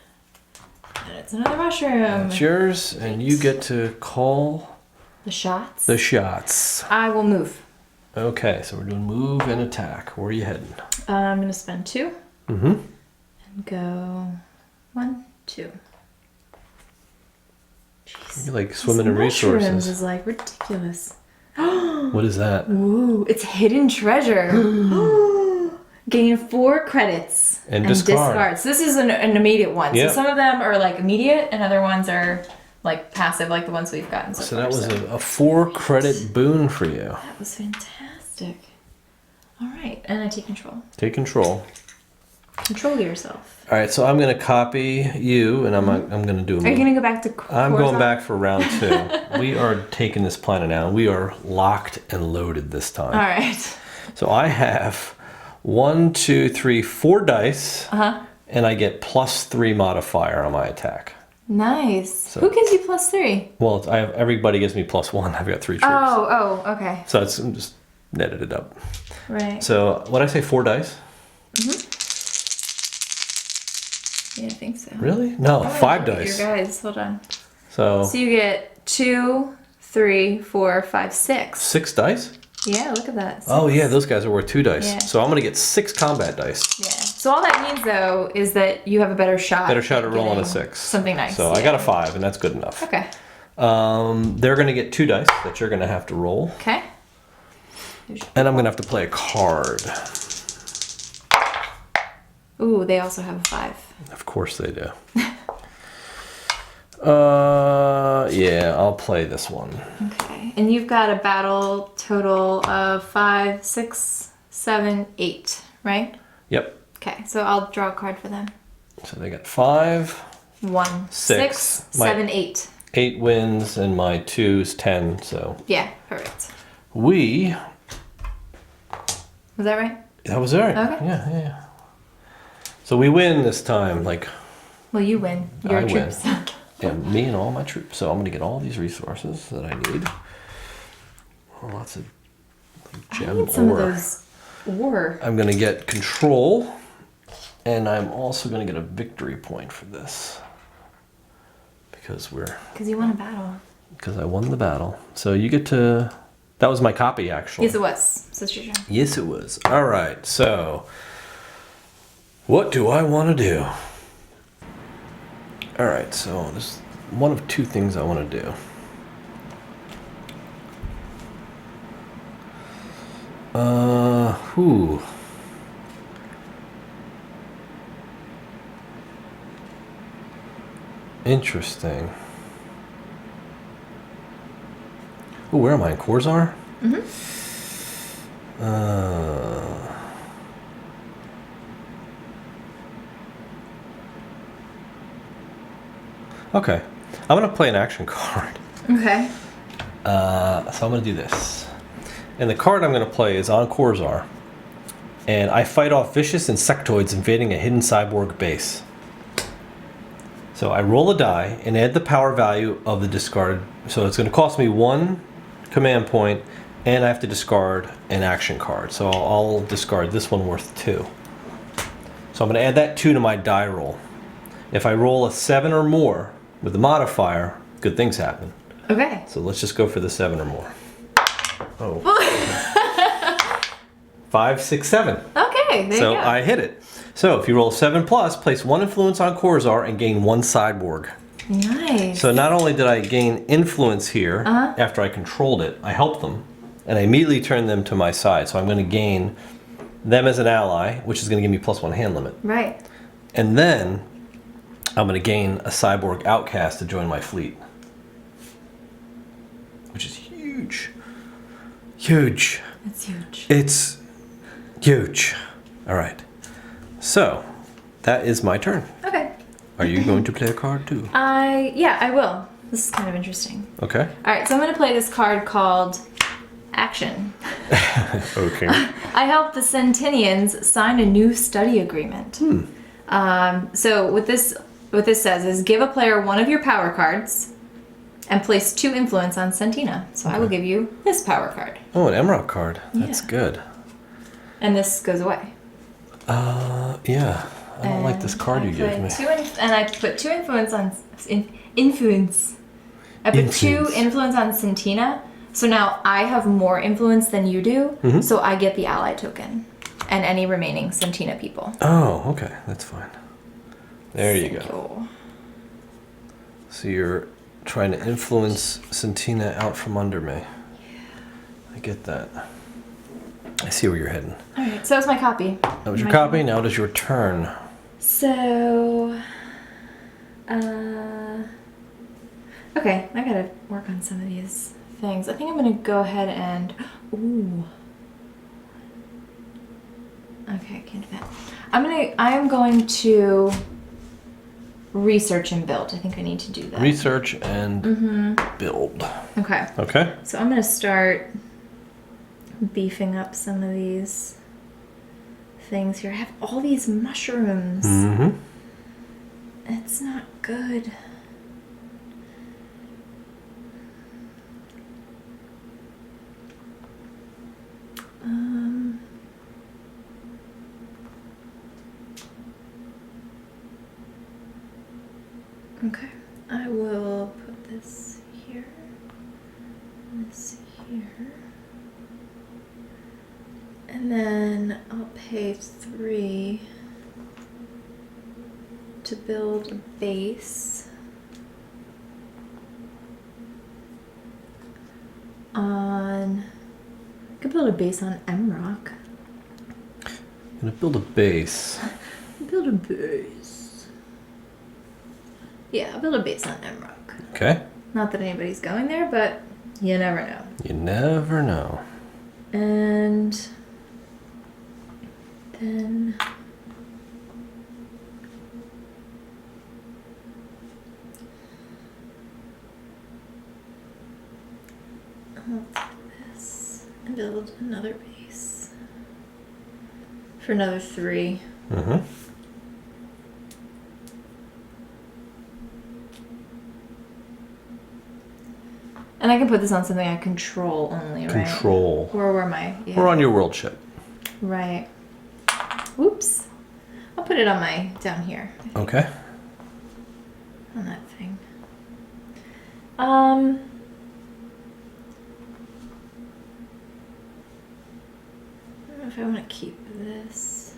And it's another mushroom. It's yours, and you get to call The shots. the shots. I will move. Okay, so we're doing move and attack. Where are you heading? I'm gonna spend 2 Mm-hmm. and go 1, 2. Jeez. You're like swimming in Mushrooms resources. is like ridiculous. What is that? Ooh, it's hidden treasure. Gain 4 credits And discard. So this is an immediate one. Yep. So some of them are like immediate, and other ones are like passive, like the ones we've gotten so So far. that was a 4-credit boon for you. That was fantastic. All right, and I take control. Take control. Control yourself. All right, so I'm going to copy you, and I'm going to do a Are you move. gonna go back to? I'm Coruscant? going back for round 2. We are taking this planet now. We are locked and loaded this time. All right. So I have 1, 2, 3, 4 dice, and I get +3 modifier on my attack. Nice. Who gives you +3? Well, everybody gives me +1. I've got 3 troops. Oh, okay. So it's I'm just netted it up. Right. So what did I say? 4 dice? Yeah, I think so. Really? No, I'm gonna 5 look at dice. Your guys, hold on. So So you get 2, 3, 4, 5, 6. 6 dice? Yeah, look at that. Oh yeah, those guys are worth 2 dice. Yeah. So I'm gonna get 6 combat dice. Yeah. So all that means though is that you have a better shot. Better shot at at rolling a getting 6. Something nice. So I got a 5, and that's good enough. Okay. They're gonna get 2 dice that you're gonna have to roll, Okay. and I'm gonna have to play a card. Ooh, they also have a 5. Of course they do. Yeah, I'll play this one. Okay. And you've got a battle total of 5, 6, 7, 8, right? Yep. Okay. So I'll draw a card for them. So they got 5, 1, 6, 6, 7, 8. 8 wins, and my 2's 10. So Yeah, perfect. we. Was that right? That was right. Okay. Yeah. So we win this time, like. Well, you win. Your I win. troops. Yeah, me and all my troops. So I'm gonna get all these resources that I need. Oh, lots of like, I gem need some ore. of those ore. I'm gonna get control, and I'm also gonna get a victory point for this because Because you won a battle. I won the battle. So you get to. That was my copy, actually. Yes, it was. So it's your turn. Yes, it was. All right. So, what do I want to do? All right. So there's one of 2 things I want to do. Whew. Interesting. Oh, where am I? In Corzar? Okay. I'm going to play an action card. Okay. So I'm going to do this. And the card I'm going to play is on Corzar. And I fight off vicious insectoids invading a hidden cyborg base. So I roll a die and add the power value of the discarded. So it's going to cost me 1 command point, and I have to discard an action card. So I'll discard this one worth 2. So I'm going to add that 2 to my die roll. If I roll a 7 or more with the modifier, good things happen. Okay. So let's just go for the 7 or more. Oh. 5, 6, 7. Okay, there So you go. I hit it. So if you roll 7 plus, place 1 influence on Corzar and gain 1 cyborg. Nice. So not only did I gain influence here after I controlled it, I helped them, and I immediately turned them to my side. So I'm going to gain them as an ally, which is going to give me +1 hand limit. Right. And then I'm going to gain a cyborg outcast to join my fleet, which is huge. Huge. That's huge. It's huge. All right. So that is my turn. Okay. Are you going to play a card too? Yeah, I will. This is kind of interesting. Okay. All right, so I'm going to play this card called Action. Okay. I helped the Centennians sign a new study agreement. So what this says is give a player one of your power cards and place 2 influence on Centina. So I will give you this power card. Oh, an Emerald card. That's Yeah. good. And this goes away. Yeah. I don't like this card you gave me. And I put 2 influence on influence. I put 2 Influence. influence on Centina. So now I have more influence than you do. So I get the ally token and any remaining Centina people. Oh, okay. That's fine. There you go. Cool. So you're trying to influence Centina out from under me. I get that. I see where you're heading. All right, so that was my copy. That was your My copy. Now it is your turn. So, okay, I gotta work on some of these things. I think I'm gonna go ahead and, ooh. Okay, I can't do that. I am going to research and build. I think I need to do that. Research and build. Okay, Okay. so I'm gonna start beefing up some of these things here. I have all these mushrooms. Mm-hmm. It's not good. Okay, I will put this here, this here, and then I'll pay 3 to build a base on. I could build a base on M-Rock. Gonna build a base. Build a base. Yeah, I'll build a base on M-Rock. Okay. Not that anybody's going there, but you never know. You never know. And then I'll do this and build another base for another 3. Mm-hmm. And I can put this on something I control only, right? Control. Or where am I? Yeah. We're on your world ship. Right. Whoops. I'll put it on my down here. Okay. On that thing. I don't know if I want to keep this.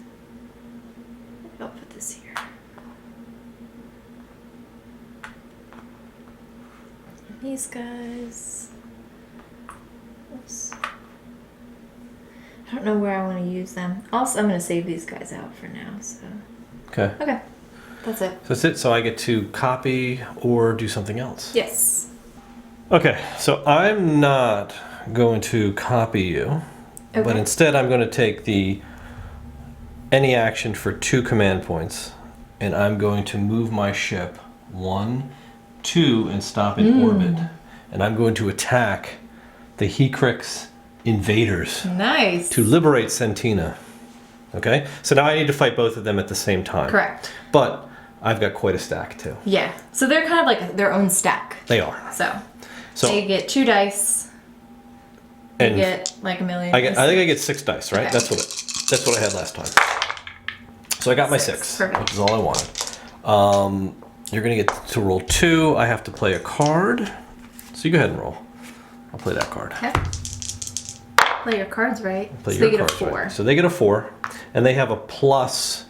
Maybe I'll put this here. And these guys. Oops. I don't know where I want to use them. Also, I'm going to save these guys out for now, so. Okay. Okay. That's it. So that's it. So I get to copy or do something else. Yes. Okay. So I'm not going to copy you, but Okay. instead I'm going to take any action for 2 command points, and I'm going to move my ship 1 2 and stop in orbit. And I'm going to attack the Hecrix invaders Nice. to liberate Sentina. Okay? So now I need to fight both of them at the same time. Correct. But I've got quite a stack too. Yeah. So they're kind of like their own stack. They are. So you get 2 dice. You And get like a million. I think I get 6 dice, right? Okay. That's what I had last time. So I got my 6, Perfect. which is all I wanted. You're gonna get to roll 2. I have to play a card. So you go ahead and roll. I'll play that card. Okay. Play your cards right. Play so your they get cards, a 4. right. So they get a 4, and they have a plus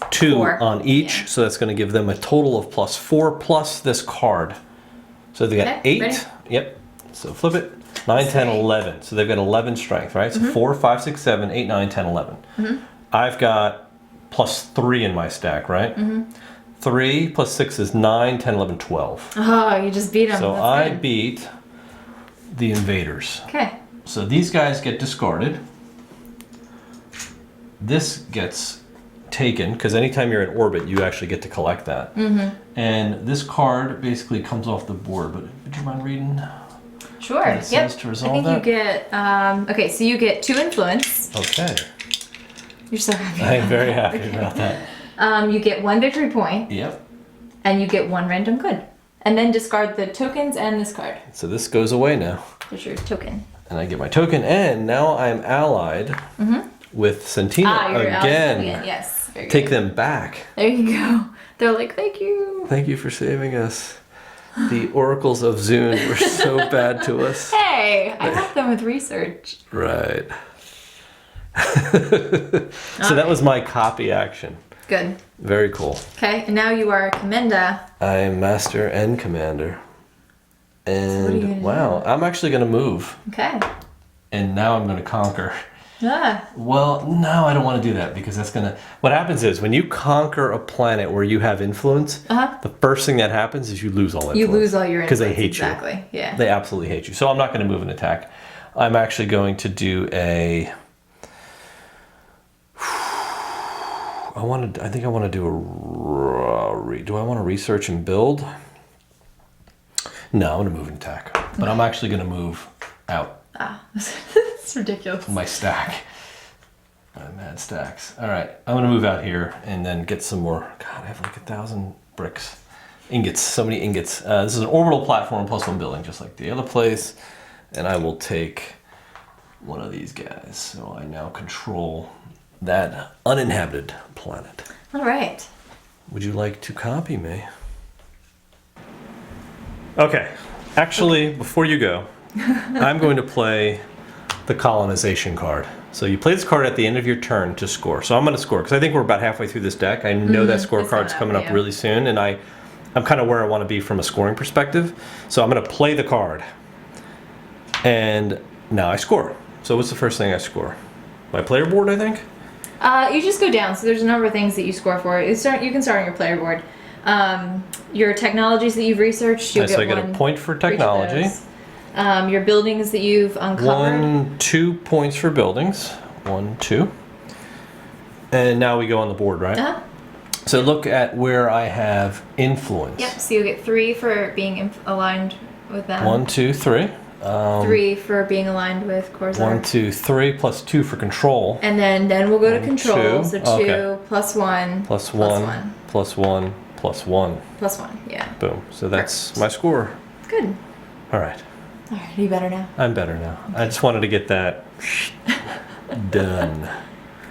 2 4. on each. Yeah. So that's going to give them a total of plus 4 plus this card. So they got Okay, 8. ready? Yep. So flip it. 9, 10, 11. So they've got 11 strength, right? So Mm-hmm. 4, 5, 6, 7, 8, 9, 10, 11. I've got plus 3 in my stack, right? 3 plus 6 is 9, 10, 11, 12. Oh, you just beat them. So That's I good. beat the invaders. Okay. So these guys get discarded. This gets taken, because anytime you're in orbit, you actually get to collect that. And this card basically comes off the board, but would you mind reading? Sure. What it Yep. says to resolve I think that? you get. Okay, so you get 2 influence. Okay. You're so happy. I'm very happy about that. You get 1 victory point, Yep. and you get 1 random good. And then discard the tokens and this card. So this goes away now. There's your token. And I get my token, and now I'm allied with Sentina You're again. Yes. Very Take good. them back. There you go. They're like, thank you. Thank you for saving us. The oracles of Zune were so bad to us. Hey, I helped them with research. Right. So that was my copy action. Good. Very cool. Okay, and now you are Commenda. I am master and commander. what are you And gonna wow, I'm actually going to move. Okay. And now I'm going to conquer. Ah, Well, no, I don't want to do that because that's going to. What happens is when you conquer a planet where you have influence, the first thing that happens is you lose all influence. you lose all your because they influence, hate you. Exactly. Yeah. They absolutely hate you. So I'm not going to move an attack. I'm actually going to do a. I think I want to do a. Do I want to research and build? No, I'm going to move an attack. But I'm actually going to move out It's ridiculous. my stack. Mad stacks. All right, I'm going to move out here and then get some more. God, I have like 1,000 bricks. Ingots, so many ingots. This is an orbital platform plus 1 building, just like the other place. And I will take one of these guys. So I now control that uninhabited planet. All right. Would you like to copy me? Okay. Actually, before you go, I'm going to play the colonization card. So you play this card at the end of your turn to score. So I'm going to score because I think we're about halfway through this deck. I know that It's scorecard's coming up yeah. really soon, and I'm kind of where I want to be from a scoring perspective. So I'm going to play the card, and now I score. So what's the first thing I score? My player board, I think. You just go down. So there's a number of things that you score for. You can start on your player board. Your technologies that you've researched, you'll Okay, so I get get a one point for for each of technology. those. Your buildings that you've uncovered. 2 points for buildings. 1, 2. And now we go on the board, right? Uh-huh. So look at where I have influence. Yep. So you'll get 3 for being aligned with them. 1, 2, 3. 3 for being aligned with Corzar. 1, 2, 3 plus 2 for control. And then we'll go to 1, control. 2. So 2 Okay. plus 1 Plus 1 plus 1 plus 1. plus 1. Yeah. Boom. So that's my score. Good. All right. All right. Are you better now? I'm better now. I just wanted to get that done.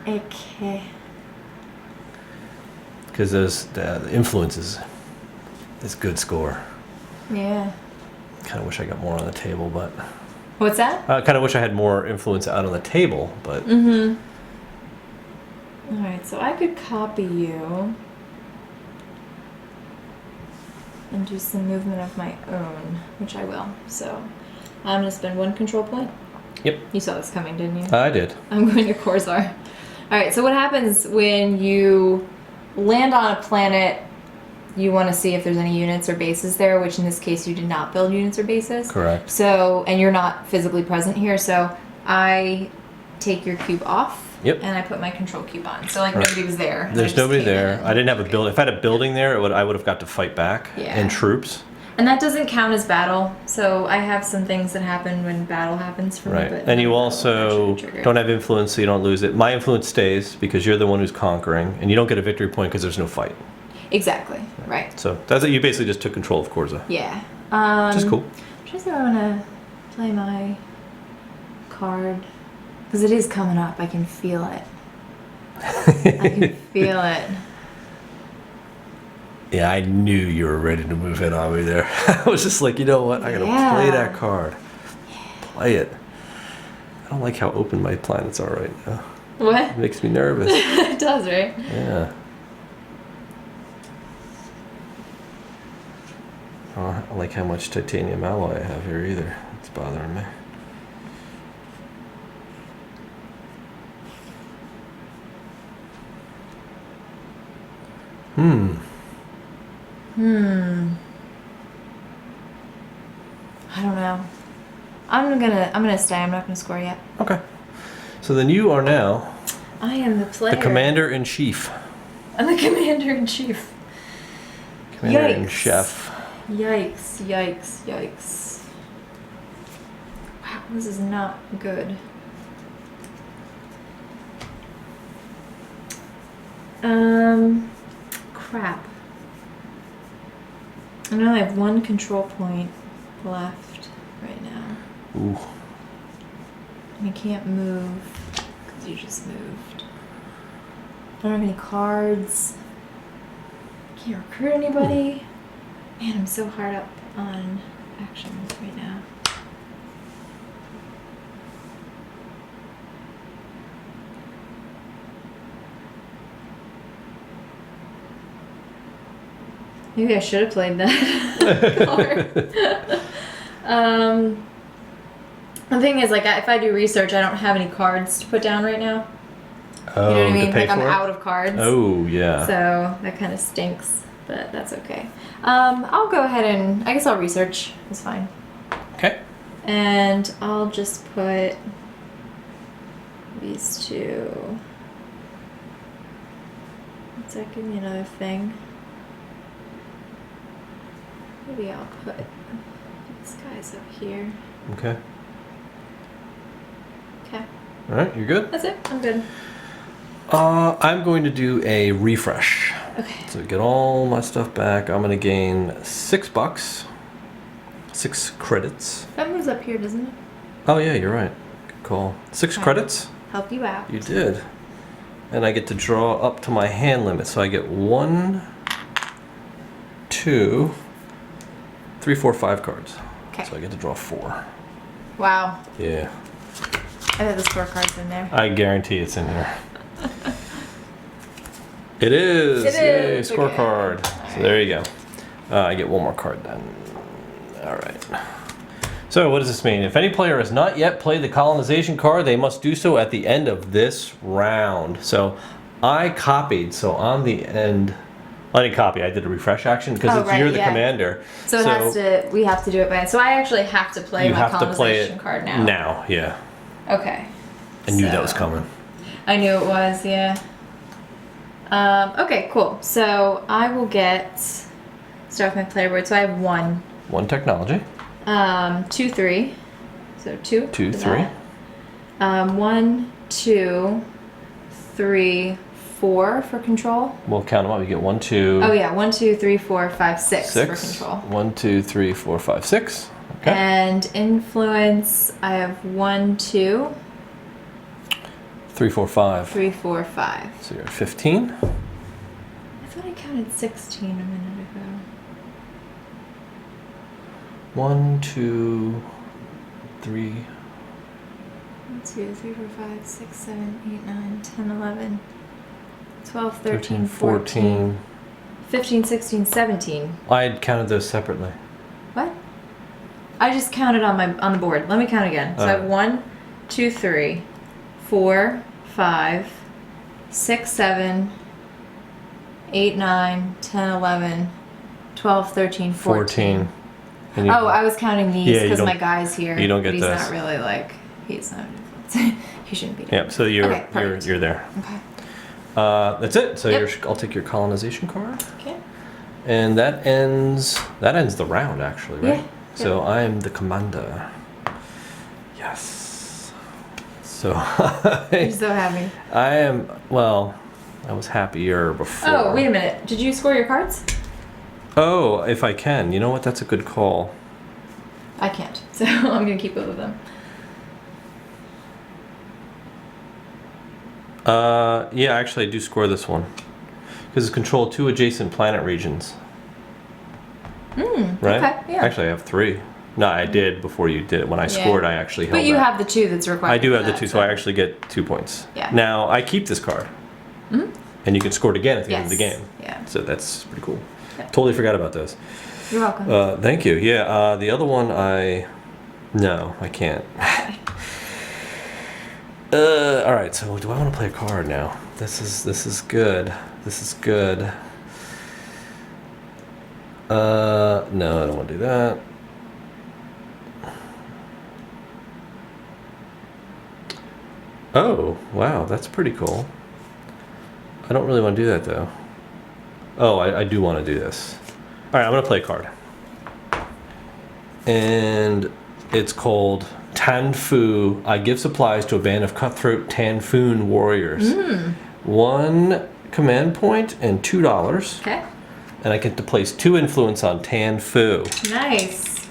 Okay. Because the influence is good score. Yeah. Kind of wish I got more on the table, but What's that? I kind of wish I had more influence out on the table, but All right. So I could copy you and do some movement of my own, which I will. So I'm gonna spend 1 control point. Yep. You saw this coming, didn't you? I did. I'm going to Corzar. All right. So what happens when you land on a planet? You want to see if there's any units or bases there, which in this case you did not build units or bases. Correct. So, and you're not physically present here, so I take your cube off. Yep. And I put my control cube on. So like Right. nobody was there. There's I just nobody came there. in. I didn't have a building. If I had a building there, I would have got to fight back Yeah. and troops. And that doesn't count as battle. So I have some things that happen when battle happens for me. Right. But And you no battle also actually triggered. don't have influence, so you don't lose it. My influence stays because you're the one who's conquering, and you don't get a victory point because there's no fight. Exactly. Right. So that's it. You basically just took control of Corza, Yeah. which is cool. I'm trying to see if I want to play my card. Because it is coming up. I can feel it. I can feel it. Yeah, I knew you were ready to move in on me there. I was just like, you know what? I'm going to play that card. Play it. I don't like how open my planets are right now. What? It makes me nervous. It does, right? Yeah. I don't like how much titanium alloy I have here either. It's bothering me. I don't know. I'm gonna stay. I'm not gonna score yet. Okay. So then you are now I am the player. the commander-in-chief. I'm the commander-in-chief. Commander-in-chef. Yikes, yikes, yikes. Wow, this is not good. Crap. I only have one control point left right now. Ooh. And I can't move because you just moved. I don't have any cards. Can't recruit anybody. Man, I'm so hard up on actions right now. Maybe I should have played that card. The thing is, like, if I do research, I don't have any cards to put down right now. Oh, You know what I to mean? pay Like, I'm for it? out of cards. Oh, yeah. So that kind of stinks, but that's okay. I'll go ahead and I guess I'll research. It's fine. Okay. And I'll just put these two. Does that give me another thing? Maybe I'll put these guys up here. Okay. Okay, All right, you're good? that's it. I'm good. I'm going to do a refresh. Okay. So get all my stuff back. I'm going to gain $6, 6 credits. That moves up here, doesn't it? Oh, yeah, you're right. Good call. 6 Okay. credits? Help you out. You did. And I get to draw up to my hand limit. So I get 1, 2, 3, 4, 5 cards. Okay. So I get to draw 4. Wow. Yeah. I bet the scorecard's in there. I guarantee it's in here. It is. It Yay, is. scorecard. Okay. So there you go. I get one more card then. All right. So what does this mean? If any player has not yet played the colonization card, they must do so at the end of this round. So I copied. So on the end, I didn't copy. I did a refresh action because Oh, right, you're the yeah. commander. So it has to. We have to do it by. So I actually have to play You my have to colonization play it card now. Now, yeah. Okay. I knew that was So- coming. I knew it was. Yeah. Okay. Cool. So I will start with my player board. So I have 1, 1 technology. 2, 3. So 2. 2, for 3. that. 1, 2, 3, 4 for control. We'll count them up. You get 1, 2. Oh yeah, 1, 2, 3, 4, 5, 6 for 6. control. 1, 2, 3, 4, 5, 6. Okay. And influence, I have 1, 2, 3, 4, 5. 3, 4, 5. So you're at 15. I thought I counted 16 a minute ago. 1, 2, 3. 1, 2, 3, 4, 5, 6, 7, 8, 9, 10, 11, 12, 13, 14, 15, 16, 17. I had counted those separately. What? I just counted on the board. Let me count again. So I have 1, 2, 3, 4, 5, 6, 7, 8, 9, 10, 11, 12, 13, 14. And you, Oh, I was counting these Yeah, you because don't- my guy's here. you don't but get he's those. not really like he's not. He shouldn't be. Doing yeah, so you're Okay, perfect. you're there. Okay. That's it. So Yep. I'll take your colonization card. Okay. And that ends the round actually, right? Yeah. So I am the commander. Yes. So I'm so happy. I am, well, I was happier before. Oh, wait a minute. Did you score your cards? Oh, if I can. You know what? That's a good call. I can't. So I'm going to keep both of them. Yeah, actually I do score this one. Because it's control 2 adjacent planet regions. Right? Okay, yeah. Actually, I have 3. No, I did before you did it. When I scored, I actually held But you that. have the 2 that's required. I do for have the that, 2, so I actually get 2 points. Yeah. Now, I keep this card. And you can score it again at the end of the Yes. game. Yeah. So that's pretty cool. Yeah. Totally forgot about those. You're welcome. Thank you. Yeah, the other one no, I can't. All right. So do I want to play a card now? This is good. This is good. No, I don't want to do that. Oh, wow, that's pretty cool. I don't really want to do that though. Oh, I do want to do this. All right, I'm gonna play a card. And it's called Tan Fu. I give supplies to a band of cutthroat Tan Foon warriors. 1 command point and $2. Okay. And I get to place 2 influence on Tan Fu. Nice.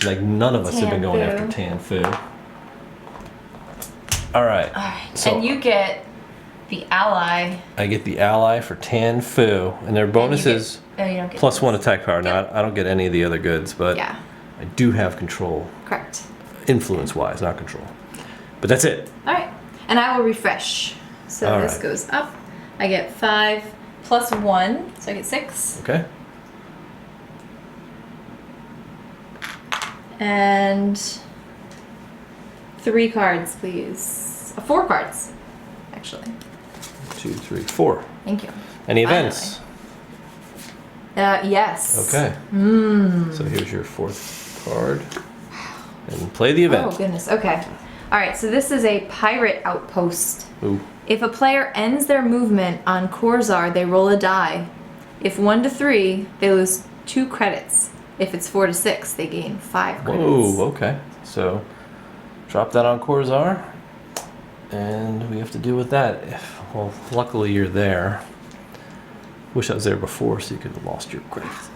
Like none of us have been Tan going Fu. after Tan Fu. All right. Alright. So- And you get the ally. I get the ally for Tan Fu, and their bonus is Oh, you don't get +1 this. attack power. Now Yep. I don't get any of the other goods, but Yeah. I do have control, Correct. influence-wise, not control. But that's it. Alright. And I will refresh. So All this right. goes up. I get 5 plus 1. So I get 6. Okay. And 3 cards, please. 4 cards, actually. 2, 3, 4. Thank you. Any Finally. events? Yes. Okay. So here's your 4th card. And play the Oh, event. goodness. Okay. All right. So this is a pirate outpost. Ooh. If a player ends their movement on Korzar, they roll a die. If 1 to 3, they lose 2 credits. If it's 4 to 6, they gain 5 credits. Whoa, okay. So drop that on Korzar. And we have to deal with that. Well, luckily you're there. Wish I was there before so you could have lost your credits.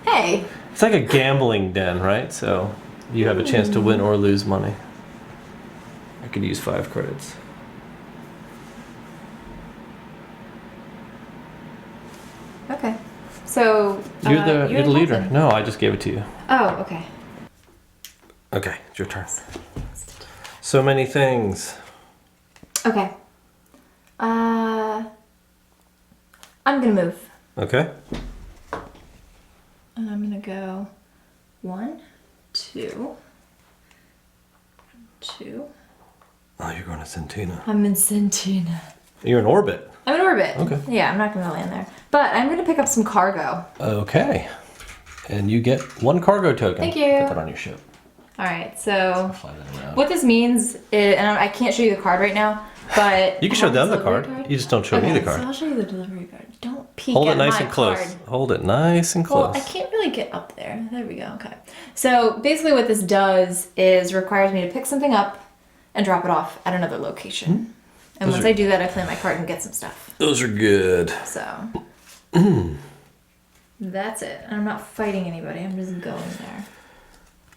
Hey. It's like a gambling den, right? So you have a chance to win or lose money. I could use 5 credits. Okay. So You're the you're leader. captain. No, I just gave it to you. Oh, okay. Okay, it's your turn. So many things. Okay. I'm gonna move. Okay. And I'm gonna go 1, 2, 2. Oh, you're going to Centina. I'm in Centina. You're in orbit. I'm in orbit. Okay. Yeah, I'm not gonna land there. But I'm gonna pick up some cargo. Okay. And you get 1 cargo token. Thank you. Put that on your ship. Alright, so Fly that around. what this means is, and I can't show you the card right now, but You can show have a them the delivery card. You just don't show me the card. So I'll show you the delivery card. Don't peek Hold at it nice my and close. card. Hold it nice and close. Well, I can't really get up there. There we go. Okay. So basically, what this does is requires me to pick something up and drop it off at another location. And Those once are- I do that, I play my card and get some stuff. Those are good. So that's it. I'm not fighting anybody. I'm just going there.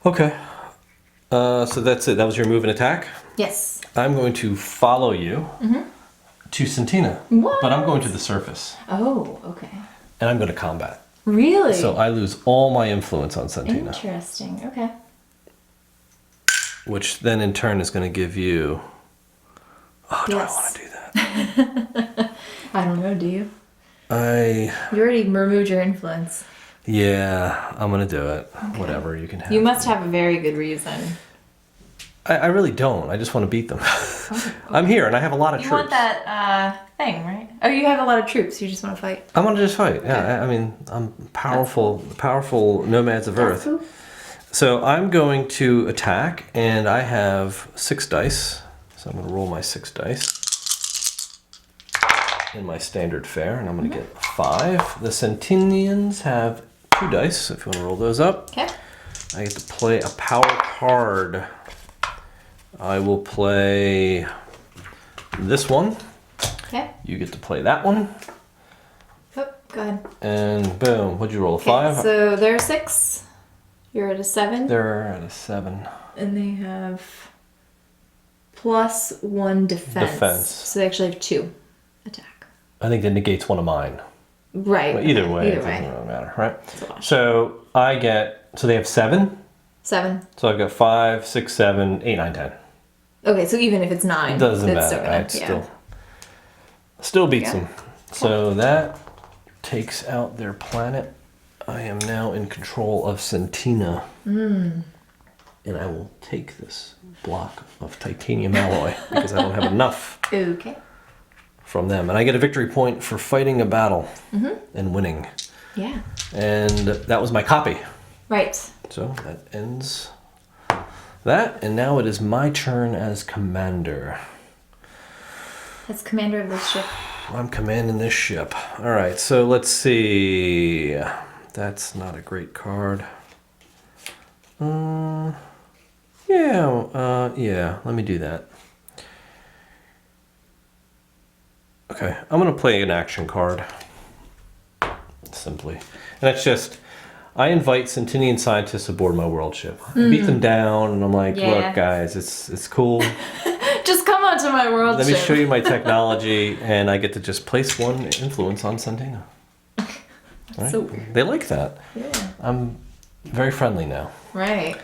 Okay. So that's it. That was your move and attack. Yes. I'm going to follow you to Centina. What? But I'm going to the surface. Oh, okay. And I'm going to combat. Really? So I lose all my influence on Centina. Interesting. Okay. Which then in turn is going to give you... Oh, do I Yes. want to do that? I don't know. Do you? You already removed your influence. Yeah, I'm going to do it. Whatever, you can have You it. must have a very good reason. I really don't. I just want to beat them. I'm here and I have a lot of You troops. want that thing, right? Oh, you have a lot of troops. You just want to fight. I want to just fight. Yeah, I mean, I'm powerful nomads of Earth. Cool. So I'm going to attack, and I have 6 dice. So I'm going to roll my 6 dice in my standard fare, and I'm going to get 5. The Centenians have 2 dice, if you want to roll those up. Okay. I get to play a power card. I will play this one. Okay. You get to play that one. Oh, go ahead. And boom, what'd you roll? A Okay, 5? so they're 6. You're at a 7. They're at a 7. And they have +1 defense. So they actually have 2 attack. I think that negates one of mine. Right. But either way, it Either doesn't way. really matter, right? It's a wash. So I get, so they have 7. 7. So I've got 5, 6, 7, 8, 9, 10. Okay, so even if it's 9, It doesn't it's matter, still gonna, right? yeah. Still beats Yeah. them. So that takes out their planet. I am now in control of Centina. And I will take this block of titanium alloy because I don't have enough Okay. from them. And I get a victory point for fighting a battle and winning. Yeah. And that was my copy. Right. So that ends that. And now it is my turn as commander. As commander of this ship. I'm commanding this ship. All right, so let's see. That's not a great card. Yeah, let me do that. Okay, I'm gonna play an action card. Simply. And that's just, I invite Centenian scientists aboard my world ship. I beat them down, and I'm like, Yeah. look guys, it's cool. Just come onto my world Let me ship. show you my technology, and I get to just place 1 influence on Centena. Right? So- They like that. Yeah. I'm very friendly now. Right.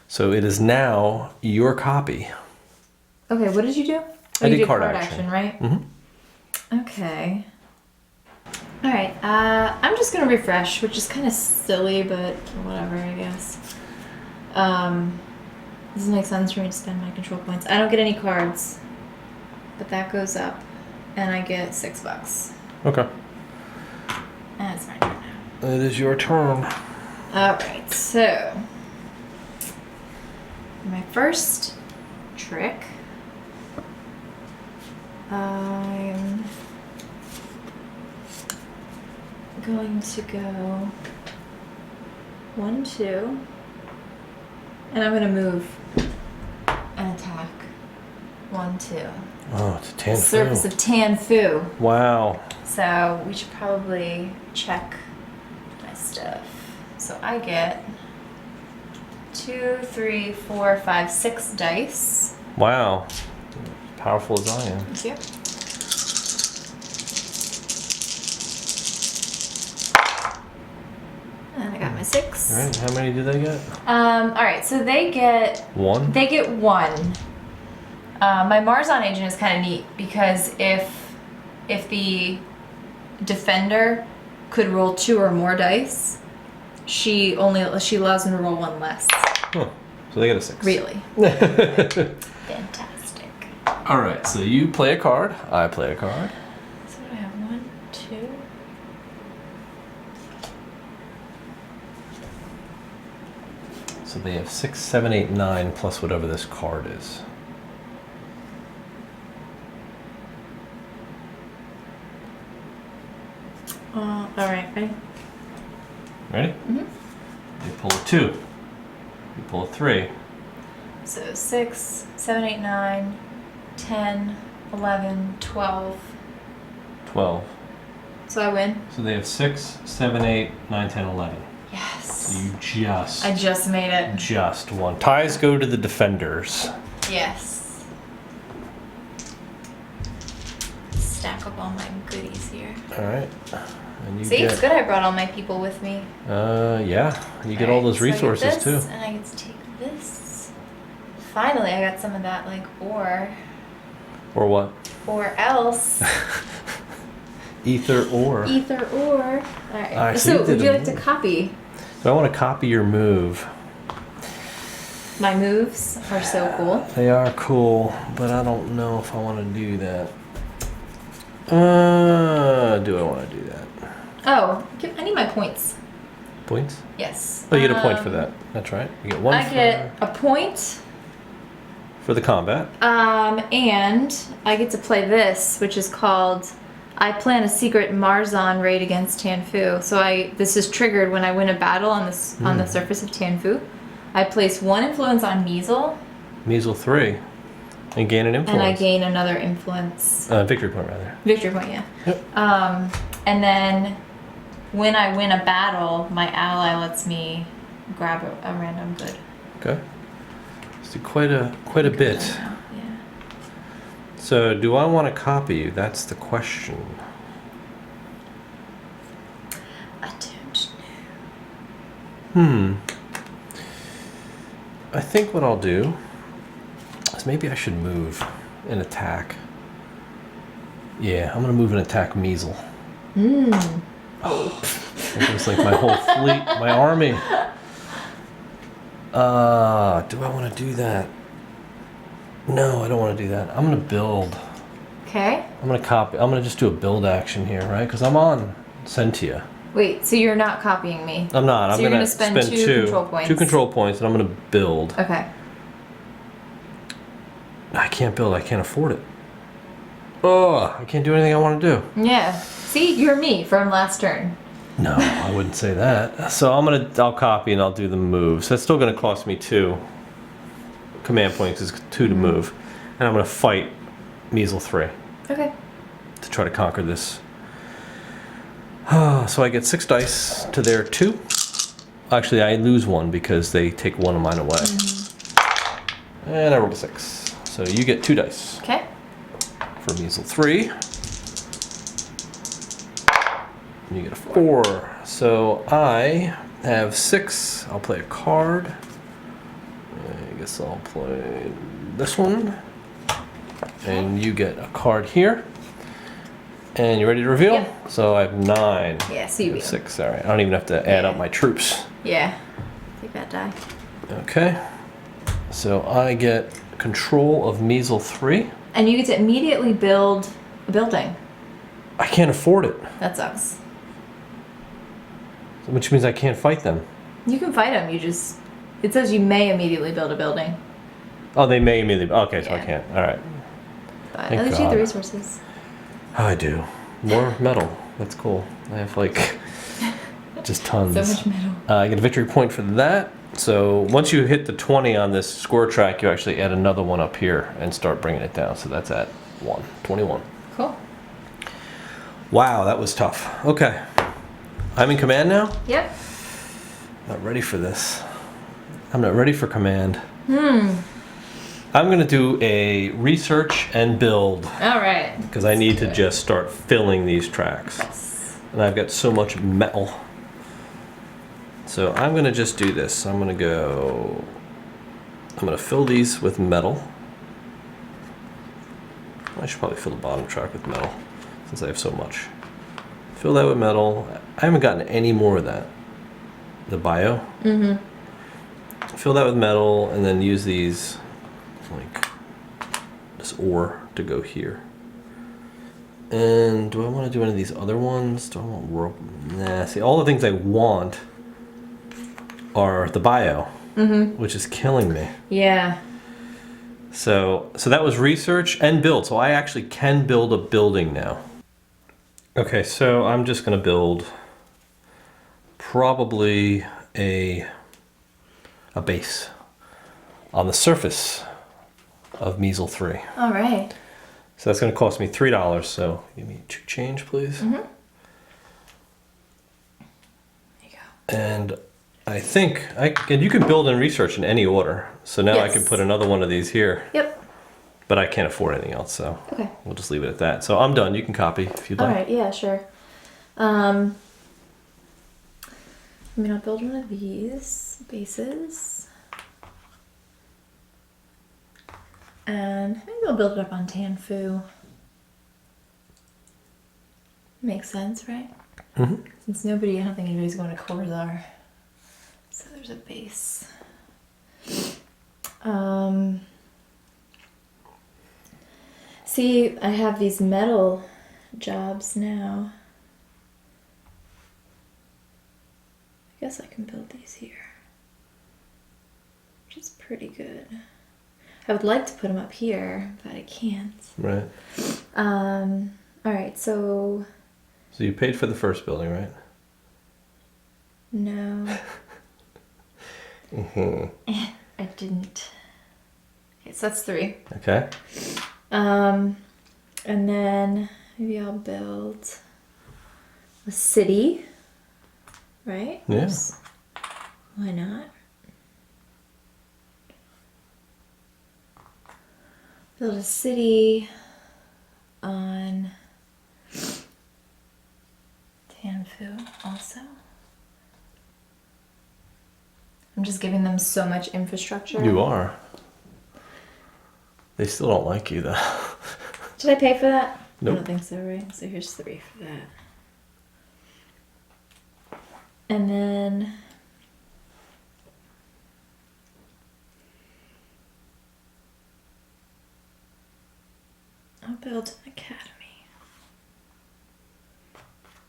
So it is now your copy. Okay, what did you do? I you did did card card action. right? Mhm. Okay. Alright, I'm just gonna refresh, which is kind of silly, but whatever, I guess. Doesn't make sense for me to spend my control points. I don't get any cards, but that goes up, and I get $6. Okay. And it's my turn now. It is your turn. Alright, so my first trick, I'm going to go 1, 2, and I'm going to move and attack 1, 2. Oh, it's a 10. Surface of Tanfu. Wow. So we should probably check my stuff. So I get 2, 3, 4, 5, 6 dice. Wow. Powerful as I am. Thank you. And I got my 6. All right, how many do they get? All right, so they get 1? 1. My Marzon agent is kind of neat because if the defender could roll 2 or more dice, she allows them to roll 1 less. Huh. So they get a 6. Really fantastic. All right, so you play a card. I play a card. So what do I have? 1, 2. So they have 6, 7, 8, 9 plus whatever this card is. All right, ready? Ready? Mhm. You pull a 2. You pull a 3. So 6, 7, 8, 9, 10, 11, 12. 12. So I win? So they have 6, 7, 8, 9, 10, 11. Yes. So you just I just made it. just won. Ties go to the defenders. Yes. Stack up all my goodies here. All right. And you See, get it's good I brought all my people with me. yeah, you get all those Alright, so I resources get too. this, and I get to take this. Finally, I got some of that, like, Or what? or else. Ether ore. Either or. Alright. Alright, so you So, did would you a like to move. copy? So I want to copy your move. My moves are so cool. They are cool, but I don't know if I want to do that. Do I want to do that? Oh, I need my points. Points? Yes. Oh, you get a point for that. That's right. You get 1 I get a point, for the combat. and I get to play this, which is called I plan a secret Marzon raid against Tanfu. So this is triggered when I win a battle on the surface of Tanfu. I place 1 influence on Measle. Measle 3. And gain an influence. And I gain another influence. Victory point, rather. Victory point, yeah. Yep. And then when I win a battle, my ally lets me grab a random good. Okay. So quite a bit. Yeah. So do I want to copy you? That's the question. I don't know. I think what I'll do is maybe I should move and attack. Yeah, I'm gonna move and attack Measle. It was like my whole fleet, my army. Do I want to do that? No, I don't want to do that. I'm gonna build. Okay. I'm gonna copy. I'm gonna just do a build action here, right? Because I'm on Sentia. Wait, so you're not copying me? I'm not. So I'm you're gonna gonna spend two control points. 2 control points, and I'm gonna build. Okay. I can't build. I can't afford it. Oh, I can't do anything I want to do. Yeah. See, you're me from last turn. No, I wouldn't say that. So I'll copy and I'll do the moves. That's still gonna cost me 2 command points. Is 2 to move, and I'm gonna fight Measle 3 Okay. to try to conquer this. So I get 6 dice to their 2. Actually, I lose 1 because they take 1 of mine away. And I rolled a 6. So you get 2 dice Okay. for Measle 3. And you get a 4. So I have 6. I'll play a card. I guess I'll play this one. And you get a card here. And you ready to reveal? Yep. So I have 9. Yeah, so you beat 6. All right. I don't even have to add up my troops. Yeah. Take that die. Okay. So I get control of Measle 3. And you get to immediately build a building. I can't afford it, That sucks. which means I can't fight them. You can fight them. It says you may immediately build a building. Oh, they may immediately. Okay, so I Yeah. can't. All right. But Thank at least you have the God. resources. Oh, I do. More metal. That's cool. I have like just tons. So much metal. I get a victory point for that. So once you hit the 20 on this score track, you actually add another one up here and start bringing it down. So that's at 21. Cool. Wow, that was tough. Okay. I'm in command now? Yep. Not ready for this. I'm not ready for command. I'm going to do a research and build All right. because I need to just start filling these tracks. Yes. And I've got so much metal. So I'm going to just do this. I'm going to fill these with metal. I should probably fill the bottom track with metal since I have so much. Fill that with metal. I haven't gotten any more of that. The bio. Fill that with metal and then use these, like this ore to go here. And do I want to do any of these other ones? Do I want rope? Nah, see, all the things I want are the bio, which is killing me. Yeah. So that was research and build. So I actually can build a building now. Okay, so I'm just going to build probably a base on the surface of Measle 3. All right. So that's going to cost me $3. So give me 2 change, please. There you go. And I think you can build and research in any order. So now I Yes. can put another one of these here. Yep. But I can't afford anything else, so Okay. we'll just leave it at that. So I'm done. You can copy if you'd All like. right. Yeah. Sure. I mean, I'll build one of these bases. And maybe I'll build it up on Tanfu. Makes sense, right? Since I don't think anybody's going to Corzar. So there's a base. See, I have these metal jobs now. I guess I can build these here. Which is pretty good. I would like to put them up here, but I can't. Right. All right, so So you paid for the first building, right? no, Mm-hmm. I didn't. Okay, so that's 3. Okay. And then maybe I'll build a city, right? Yeah. Oops. Why not? Build a city on Tanfu also. I'm just giving them so much infrastructure. You are. They still don't like you, though. Did I pay for that? Nope. I don't think so, right? So here's 3 for that. And then I'll build an academy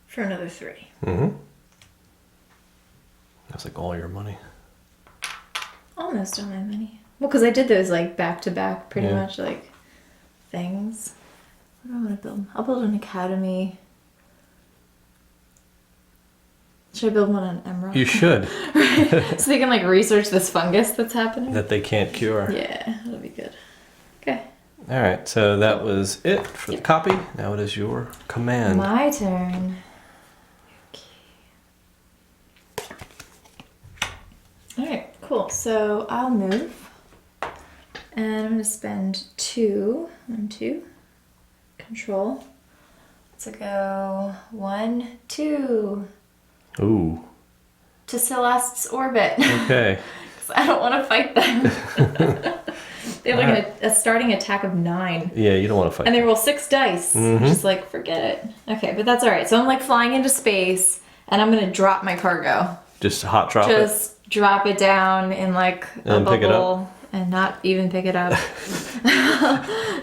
for another 3. Mm-hmm. That's like all your money. Almost all my money. Well, because I did those like back to back, pretty Yeah. much like things. What do I want to build? I'll build an academy. Should I build one on Emerald? You should. So they can like research this fungus that's happening. That they can't cure. Yeah, that'll be good. Okay. All right, so that was it for the copy. Now it is your command. My turn. Alright, cool. So I'll move. And I'm going to spend 2 on 2. Control. To go 1, 2 Ooh. to Celeste's orbit. Okay. 'Cause I don't want to fight them. They have like Alright. a starting attack of 9. Yeah, you don't want to fight. And they roll 6 dice. Mhm. Just like, forget it. Okay, but that's alright. So I'm like flying into space and I'm going to drop my cargo. Just hot drop Just drop it down in like a And pick it up. bubble and not even pick it up.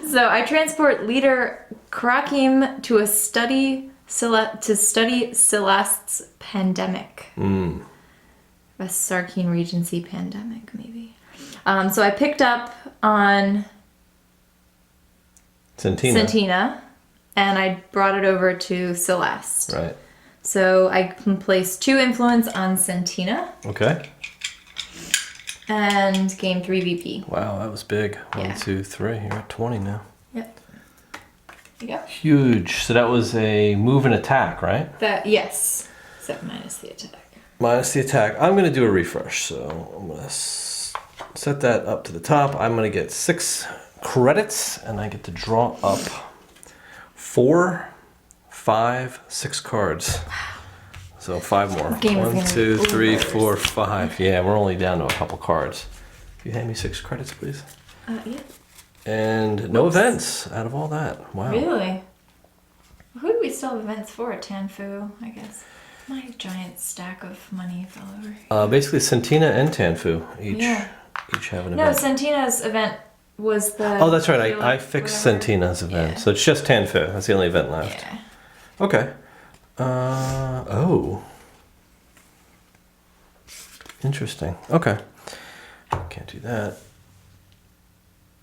So I transport leader Krakim to a study Celeste's pandemic. it. Mm. A Sarkeen Regency pandemic, maybe. So I picked up on Centina. and I brought it over to Celeste. Right. So I can place 2 influence on Centina Okay. and gain 3 VP. Wow, that was big. Yeah. 1, 2, 3. You're at 20 now. Yep. There you go. Huge. So that was a move and attack, right? That, yes. Except minus the attack. Minus the attack. I'm going to do a refresh. So I'm going to set that up to the top. I'm going to get 6 credits and I get to draw up 4, 5, 6 cards. So 5 more. game is 1, gonna 2, be 3, over 4, 5. Yeah, we're only down to a couple cards. If you hand me 6 credits, please. Yeah. And no events out of all that. Wow. Really? Who do we still have events for at Tanfu, I guess? My giant stack of money fell over. Basically, Centina and Tanfu each have an No, event. Centina's event was the... Oh, that's right. I Tulip, fixed whatever. Centina's event. Yeah. So it's just Tanfu. That's the only event left. Yeah. Okay. Oh. Interesting. Okay. Can't do that.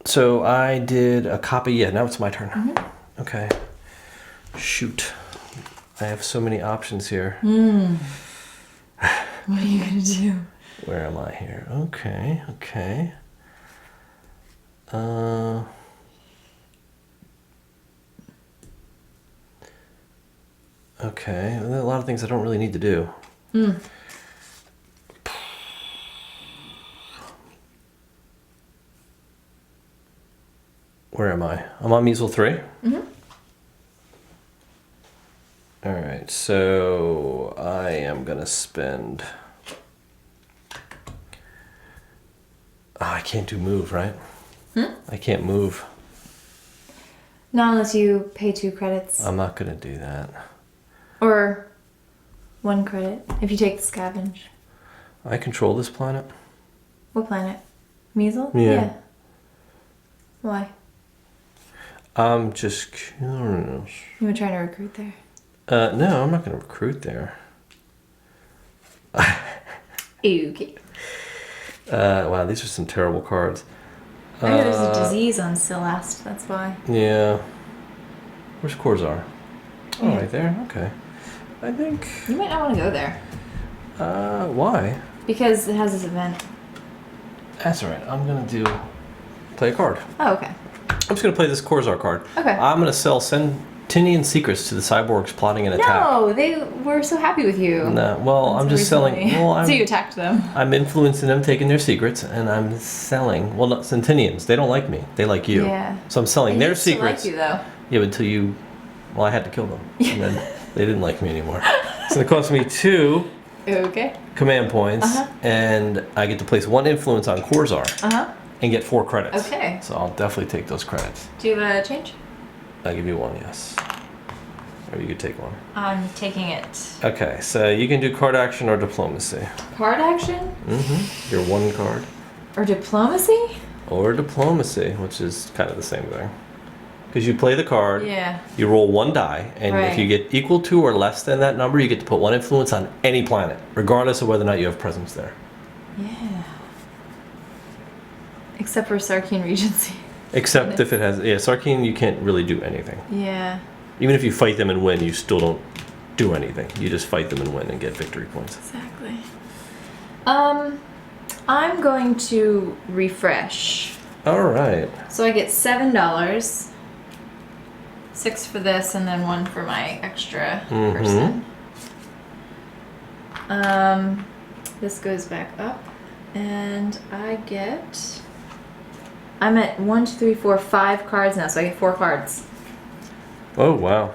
So I did a copy. Yeah, now it's my turn. Mm-hmm. Okay. Shoot. I have so many options here. What are you gonna do? Where am I here? Okay, okay. Okay, well, there are a lot of things I don't really need to do. Where am I? I'm on Measle 3? Mm-hmm. Alright, so I am gonna spend... I can't do move, right? I can't move. Not unless you pay 2 credits. I'm not gonna do that. Or 1 credit, if you take the scavenge. I control this planet. What planet? Measle? Yeah. Why? I'm just curious. You were trying to recruit there. No, I'm not gonna recruit there. Okay. Wow, these are some terrible cards. I heard there's a disease on Celeste, that's why. Yeah. Where's Corzar? Oh, right there. Okay. I think. You might not want to go there Why? because it has this event. That's all right. I'm gonna play a card. Oh, okay. I'm just gonna play this Corzar card. Okay. I'm gonna sell Sentinian secrets to the cyborgs plotting an attack. No, they were so happy with you. No, well, I'm just selling. Recently. Well, So you attacked them. I'm influencing them, taking their secrets, and I'm selling. Well, not Sentinians. They don't like me. They like you. Yeah. So I'm selling They their used to secrets. like you though. Yeah, but until you. Well, I had to kill them, and then they didn't like me anymore. So it cost me 2 Okay. command points, and I get to place 1 influence on Corzar and get 4 credits. Okay. So I'll definitely take those credits. Do you have a change? I'll give you 1, yes. Or you could take 1. I'm taking it. Okay, so you can do card action or diplomacy. Card action Your 1 card. or diplomacy? Or diplomacy, which is kind of the same thing. Because you play the card, Yeah. you roll 1 die, and if you Right. get equal to or less than that number, you get to put 1 influence on any planet, regardless of whether or not you have presence there. Yeah. Except for Sarkeen Regency. Except if it has, Sarkeen, you can't really do anything. Yeah. Even if you fight them and win, you still don't do anything. You just fight them and win and get victory points. Exactly. I'm going to refresh. All right. So I get $7. 6 for this and then 1 for my extra person. This goes back up and I'm at 1, 2, 3, 4, 5 cards now, so I get 4 cards. Oh, wow.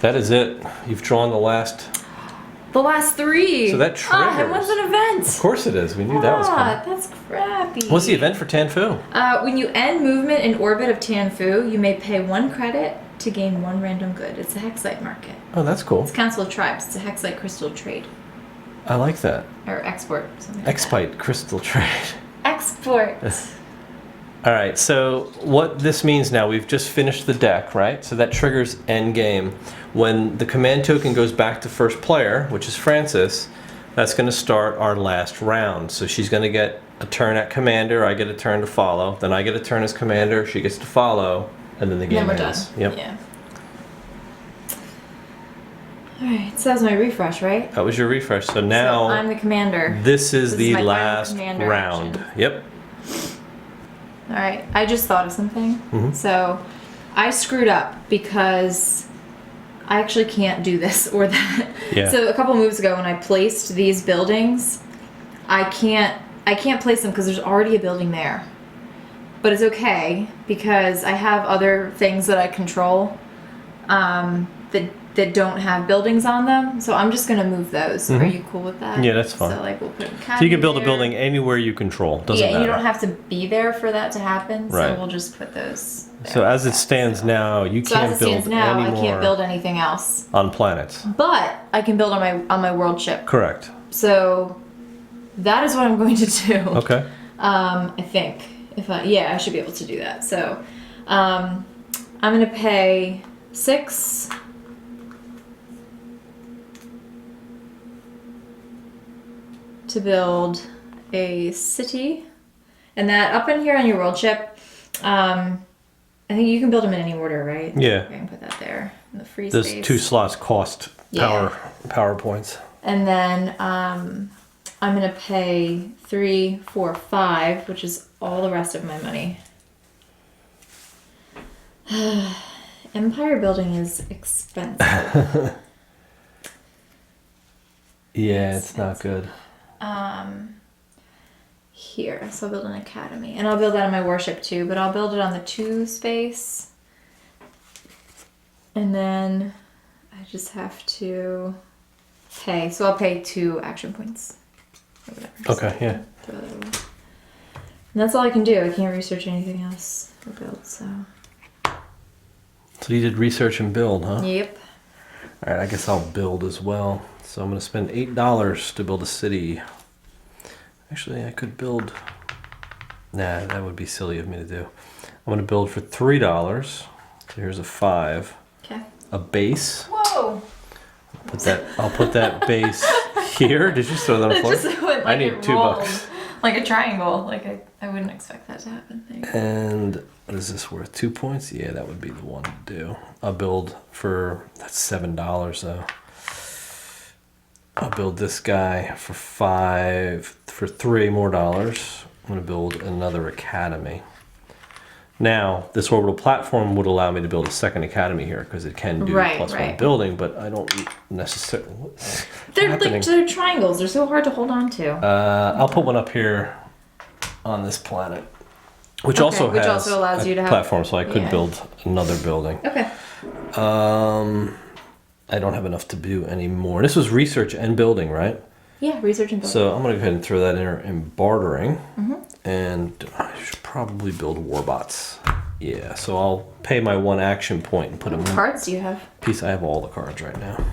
That is it. You've drawn the last. The last 3. So that It was triggers. an event. Of course it is. We knew that was coming. That's crappy. What's the event for Tanfu? When you end movement in orbit of Tanfu, you may pay 1 credit to gain 1 random good. It's a Hexite market. Oh, that's cool. It's Council of Tribes. It's a Hexite crystal trade. I like that. Or export. Something like Expite crystal trade. that. Export. All right, so what this means now, we've just finished the deck, right? So that triggers end game. When the command token goes back to first player, which is Francis, that's going to start our last round. So she's going to get a turn at commander, I get a turn to follow, then I get a turn as commander, she gets to follow, and then the game Then we're ends. done. Yep. Yeah. Alright, so that was my refresh, right? That was your refresh. So now So I'm the commander. this is This is the my final last commander round. action. Yep. Alright, I just thought of something. Mm-hmm. So I screwed up because I actually can't do this or that. Yeah. So a couple moves ago when I placed these buildings, I can't place them because there's already a building there. But it's okay because I have other things that I control that don't have buildings on them. So I'm just gonna move those. Are you cool with that? Mm-hmm. Yeah, that's fine. So like we'll put So you can build a building anywhere you control. Doesn't yeah, matter. you don't have to be there for that to happen. Right. So we'll just put those. There So as it like that. stands now, you So can't as it build stands now, I anymore can't build anything else. on planets. But I can build on my world ship. Correct. So that is what I'm going to do. Okay. I think I should be able to do that. So I'm gonna pay 6 to build a city, and that up in here on your world ship. I think you can build them in any order, right? Yeah. I can put that there in the free Those space. 2 slots cost Yeah. power points. And then I'm gonna pay 3, 4, 5, which is all the rest of my money. Empire building is expensive. Yeah, it's not good. Here, so I'll build an academy, and I'll build that on my warship too. But I'll build it on the 2 space, and then I just have to pay. So I'll pay 2 action points. Or whatever. Okay, yeah. Throw that away. And that's all I can do. I can't research anything else or build. So. So you did research and build, huh? Yep. All right, I guess I'll build as well. So I'm going to spend $8 to build a city. Actually, I could build... Nah, that would be silly of me to do. I'm going to build for $3. So here's a 5. Okay. A base. Whoa! I'll put that base here. Did you throw that on the It floor? just went like I need it $2. rolled. Like a triangle. Like I wouldn't expect that to happen. There you go. And what is this worth? 2 points? Yeah, that would be the one to do. I'll build for, that's $7 though. I'll build this guy for $3 more. I'm gonna build another academy. Now, this orbital platform would allow me to build a second academy here because it can do Right, plus one right. building, but I don't necessarily. They're triangles. They're so hard to hold on to. I'll put one up here on this planet, which Okay, also which has also allows a you to have- platform, so I could yeah. build another building. Okay. I don't have enough to do anymore. This was research and building, right? Yeah, research and building. So I'm gonna go ahead and throw that in there in bartering, and I should probably build warbots. Yeah, so I'll pay my 1 action point and put What a cards do you have? piece. I have all the cards right now.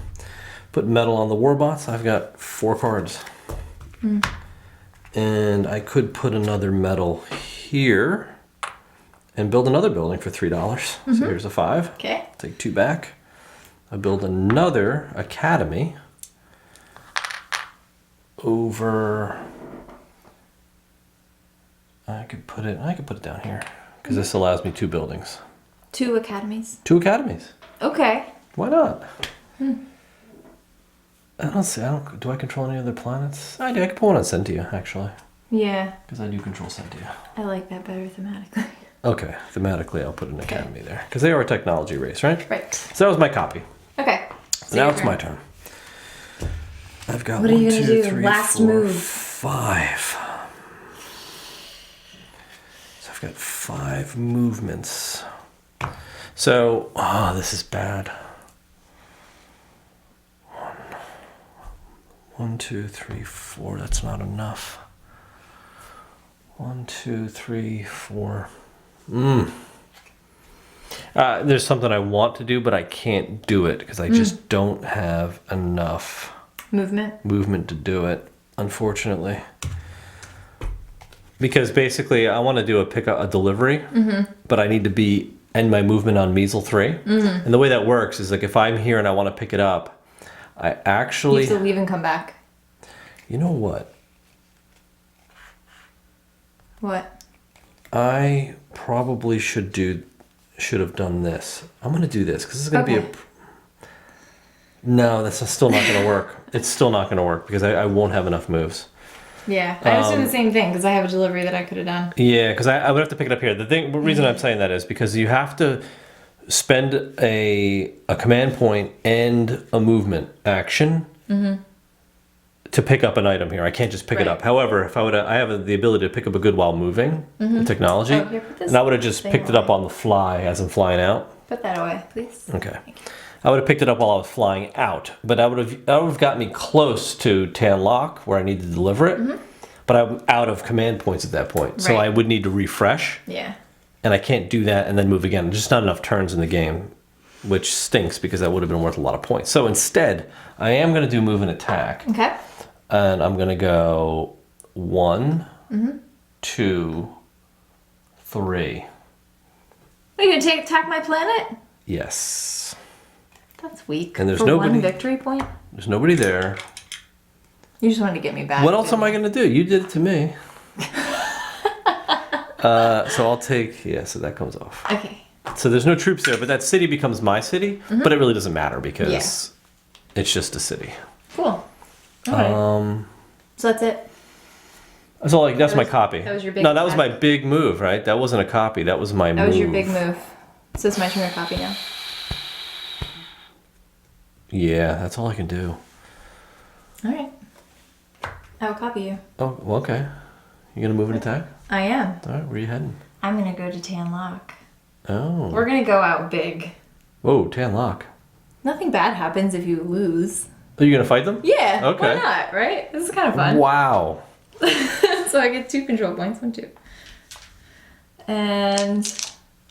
Put metal on the warbots. I've got 4 cards, and I could put another metal here and build another building for $3. So here's a 5. Okay. Take 2 back. I build another academy over. I could put it down here because this allows me 2 buildings, 2 academies. 2 academies. Okay. Why not? I don't see. Do I control any other planets? I do. I could put one on Sentia actually Yeah, because I do control Sentia. I like that better thematically. Okay, thematically I'll put an academy there because they are a technology race, right? Right. So that was my copy. Okay. So now it's my turn. I've got What are 1, you gonna 2, do? 3, Last 4, move. 5. So I've got 5 movements. So, this is bad. 1, 2, 3, 4. That's not enough. 1, 2, 3, 4. There's something I want to do, but I can't do it because I just don't have enough movement to do it, unfortunately. Because basically, I want to do a delivery, but I need to end my movement on Measle 3. And the way that works is like if I'm here and I want to pick it up, I actually. You have to leave and come back. You know what? What? I probably should have done this. I'm going to do this because this is going to be Okay. No, that's still not going to work. It's still not going to work because I won't have enough moves. Yeah, I was doing the same thing because I have a delivery that I could have done. Yeah, because I would have to pick it up here. The reason I'm saying that is because you have to spend a command point and a movement action to pick up an item here. I can't just pick it Right. up. However, if I have the ability to pick up a good while moving, the technology, Oh, here, put this and I would have just thing picked it up away. on the fly as I'm flying out. Put that away, please. Okay. I would have picked it up while I was flying out, but that would have got me close to Tanlock where I need to deliver it. But I'm out of command points at that point, so Right. I would need to refresh, Yeah. and I can't do that and then move again. There's just not enough turns in the game, which stinks because that would have been worth a lot of points. So instead, I am going to do move and attack, Okay. and I'm going to go 1, 2, 3. Are you gonna attack my planet? Yes. That's weak. And there's For nobody- one victory point. There's nobody there. You just wanted to get me back. What else didn't am I going to do? You did it to me. So I'll take, so that comes off. you? Okay. So there's no troops there, but that city becomes my city, but it really doesn't matter because it's just a city. Cool. All right. So that's it. So that's my copy. that was your big No, that was my attack. big move, right? That wasn't a copy. That was my move. That was your big move. So it's my turn to copy now. Yeah, that's all I can do. All right. I will copy you. Oh, well, okay. You gonna move and attack? I am. All right, where are you heading? I'm gonna go to Tanlock. Oh. We're gonna go out big. Whoa, Tanlock. Nothing bad happens if you lose. Are you gonna fight them? Yeah. Okay. Why not? Right? This is kind of fun. Wow. So I get 2 control points. 1, 2. And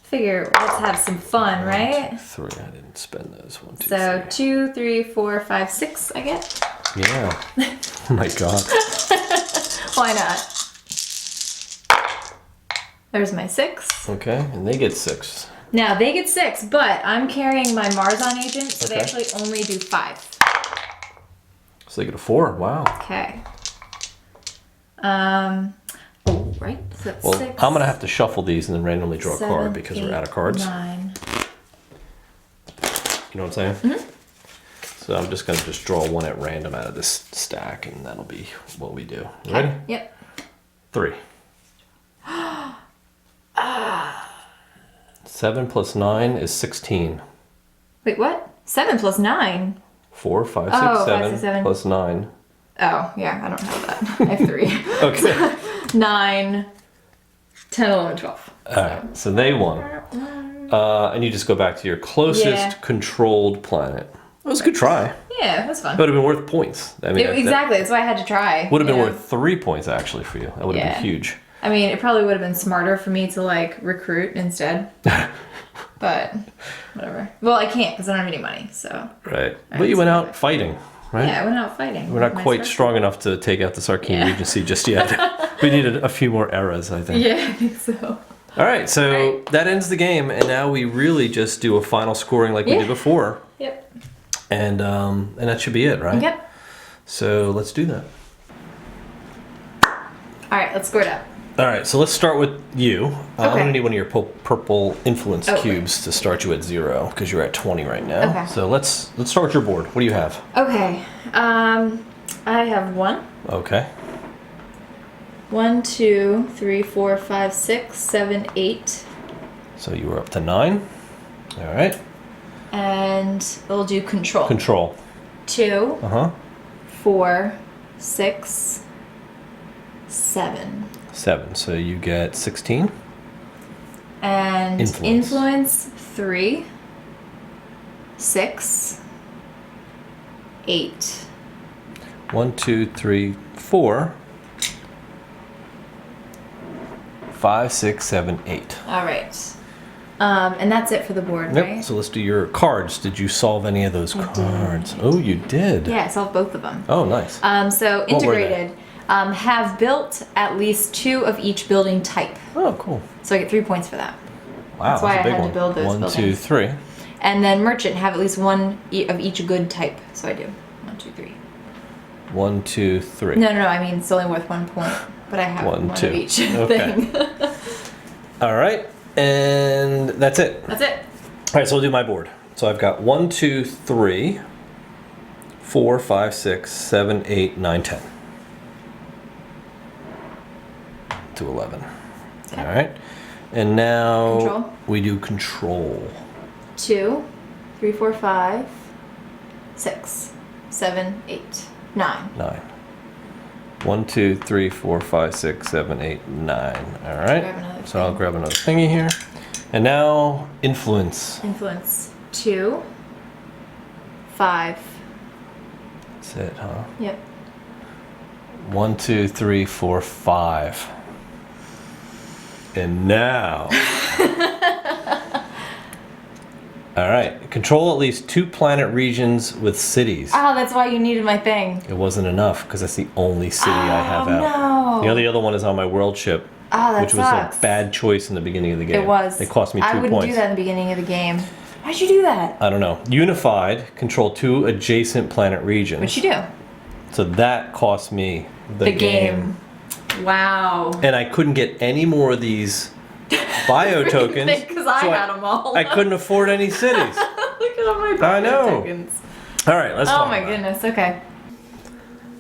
figure let's have some fun, right? 3. I didn't spend those. 1, 2, So 3. 2, 3, 4, 5, 6. I get. Yeah. Oh my god. Why not? There's my 6. Okay, and they get 6. Now they get 6, but I'm carrying my Marzon agent, so they Okay. actually only do 5. So they get a 4. Wow. Okay. Oh, right. So that's Well, 6. I'm gonna have to shuffle these and then randomly draw a 7, card because 8, we're out of cards. 9. You know what I'm saying? So I'm just gonna draw one at random out of this stack, and that'll be what we do. You ready? Yep. 3. 7 plus 9 is 16. Wait, what? 7 plus 9? 4, 5, 6, Oh, 7, 5, 6, 7. plus 9. Oh, yeah, I don't have that. I have 3. Okay. 9, 10, 11, 12. Alright, so they won. And you just go back to your closest Yeah. controlled planet. It was a good try. It Yeah, that's fun. would have been worth points. I mean, Exactly, that's why I had to try. That would have been Yeah. worth 3 points actually for you. That would have Yeah. been huge. I mean, it probably would have been smarter for me to like recruit instead. But whatever. Well, I can't because I don't have any money. So Right. But you went out fighting, right? yeah, I went out fighting. We're not with my quite stuff. strong enough to take out the Sarkeen Yeah. Regency just yet. We needed a few more eras, I think. Yeah, I think so. All right, so Right. that ends the game, and now we really just do a final scoring like we Yeah. did before, Yep. and that should be it, right? Yep. So let's do that. All right, let's score it up. All right, so let's start with you. I'm Okay. gonna need one of your purple influence Okay. cubes to start you at 0 because you're at 20 right now. Okay. So let's start with your board. What do you have? Okay. I have 1. Okay. 1, 2, 3, 4, 5, 6, 7, 8. So you were up to 9. All right. And we'll do control. Control. 2, Uh huh. 4, 6, 7. 7. So you get 16. And Influence. influence 3, 6, 8. 1, 2, 3, 4, 5, 6, 7, 8. All right. And that's it for the board, Yep. right? So let's do your cards. Did you solve any of those cards? Oh, you did. Yeah, I solved both of them. Oh, nice. So What were they? integrated. Have built at least 2 of each building type. Oh, cool. So I get 3 points for that. Wow, That's why a I big had to one. build those 1, 2, buildings. 3. And then merchant, have at least 1 of each good type. So I do. 1, 2, 3. 1, 2, 3. No, I mean, it's only worth 1 point. But I have 1, 1 2. of each Okay. thing. All right, and that's it. That's it. All right, so we'll do my board. So I've got 1, 2, 3, 4, 5, 6, 7, 8, 9, 10. To 11. Okay. All right. And now Control. we do control. 2, 3, 4, 5, 6, 7, 8, 9. 9. 1, 2, 3, 4, 5, 6, 7, 8, 9. All right. Grab another So I'll thing. grab another thingy here. And now influence. Influence 2, 5. That's it, huh? Yep. 1, 2, 3, 4, 5. And now. All right. Control at least 2 planet regions with cities. Oh, that's why you needed my thing. It wasn't enough because that's the only city I have out. No. You know, the other one is on my world ship, Oh, that which was sucks. a bad choice in the beginning of the game. It was. It cost me 2 I wouldn't points. do that in the beginning of the game. Why'd you do that? I don't know. Unified, control 2 adjacent planet regions. What'd you do? So that cost me the game. Wow. And I couldn't get any more of these bio tokens. Because I so had them all. I couldn't afford any cities. Look at all my I know. tokens. All right, let's Oh talk my about it. goodness. Okay.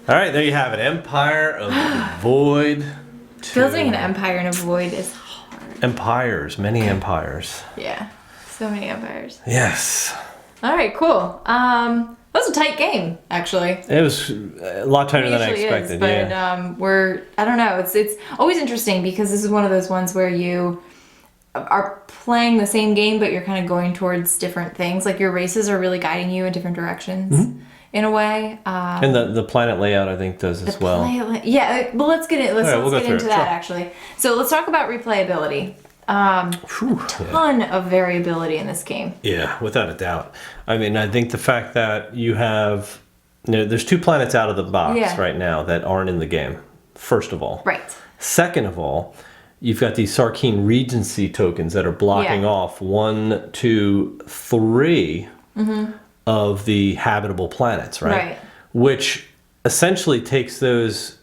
All right, there you have it. Empire of the Void. Building an empire in a void is hard. Empires, many empires. Yeah. So many empires. Yes. All right. Cool. That was a tight game, actually. It was a lot tighter than I Usually expected. is, but Yeah. I don't know. It's always interesting because this is one of those ones where you are playing the same game, but you're kind of going towards different things. Like your races are really guiding you in different directions, in a way. And the planet layout, I think, does as well. Yeah, but let's get All right, we'll go get through into it, that sure. actually. So let's talk about replayability. Whew, yeah. Ton of variability in this game. Yeah, without a doubt. I mean, I think the fact that you have, there's 2 planets out of the box Yeah. right now that aren't in the game, first of all. Right. Second of all, you've got these Sarkeen Regency tokens that are blocking Yeah. off 1, 2, 3 of the habitable planets, right? Right. Which essentially takes those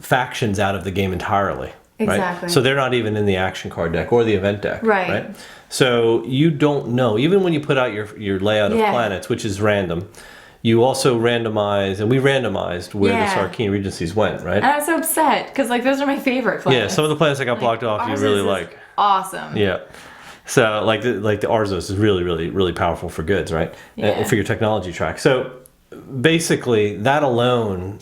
factions out of the game entirely. Right? Exactly. So they're not even in the action card deck or the event deck. Right. So you don't know, even when you put out your layout of Yeah. planets, which is random, you also randomize, and we randomized where Yeah. the Sarkeen Regencies went, right? And I was so upset because like those are my favorite planets. Yeah, some of the planets that got blocked off you Ours really is like. Awesome. Yeah. So like the Arzos is really, really, really powerful for goods, right? Yeah. For your technology track. So basically that alone,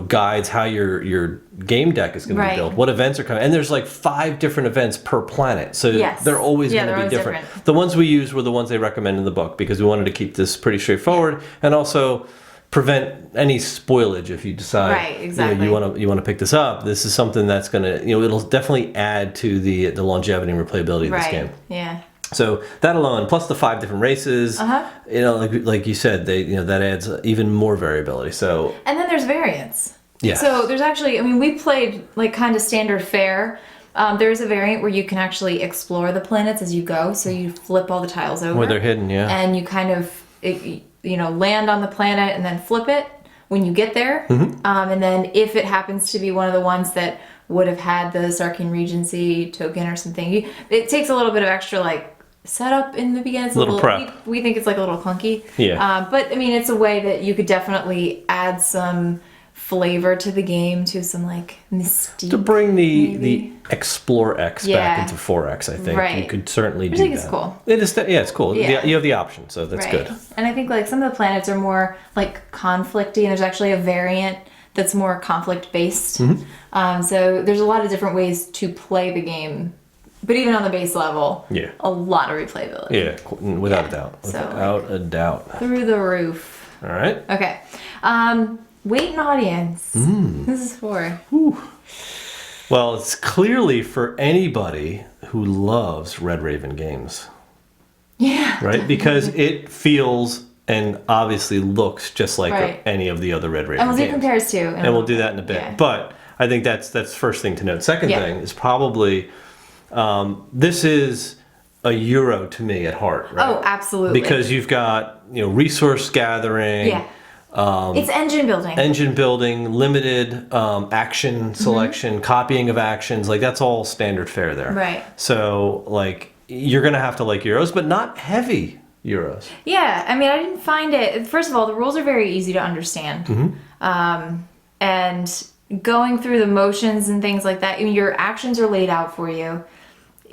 guides how your game deck is going to be Right. built, what events are coming. And there's like 5 different events per planet. So Yes. they're always Yeah, going to they're be always different. different. The ones we used were the ones they recommend in the book because we wanted to keep this pretty straightforward and also prevent any spoilage if you decide Right, exactly. you want to pick this up. This is something that's going to, it'll definitely add to the longevity and replayability of this Right. game. Yeah. So that alone, plus the 5 different races, like you said, that adds even more variability. So And then there's variants. yeah, So there's actually, we played like kind of standard fare. There's a variant where you can actually explore the planets as you go. So you flip all the tiles over. where they're hidden, yeah. And you kind of, land on the planet and then flip it when you get there. Mm-hmm. And then if it happens to be one of the ones that would have had the Sarkeen Regency token or something, it takes a little bit of extra like setup in the beginning. It's Little prep. We think it's like a little clunky. Yeah. But it's a way that you could definitely add some flavor to the game, to some like mystique. To bring the maybe. Explore X Yeah. back into 4X, I think you Right. could certainly do I think that. it's cool. It is, yeah, it's cool. Yeah. You have the option, so that's Right. good. And I think like some of the planets are more like conflicty, and there's actually a variant that's more conflict based. Mm-hmm. So there's a lot of different ways to play the game, but even on the base level, Yeah. a lot of replayability. Yeah, without Yeah. a doubt. So, Without a doubt. Through the roof. All right. Okay. Wait and audience. This is for. Well, it's clearly for anybody who loves Red Raven games, Yeah. right? Because it feels and obviously looks just like Right. any of the other Red Raven And we'll see games. compares to. And we'll do that in a bit. Yeah. But I think that's first thing to note. Second Yeah. thing is probably this is a Euro to me at heart, right? Oh, absolutely. Because you've got resource gathering, Yeah. It's engine building. engine building, limited action selection, copying of actions. Like that's all standard fare there. Right. So like you're gonna have to like Euros, but not heavy Euros. Yeah, I didn't find it. First of all, the rules are very easy to understand. And going through the motions and things like that, your actions are laid out for you.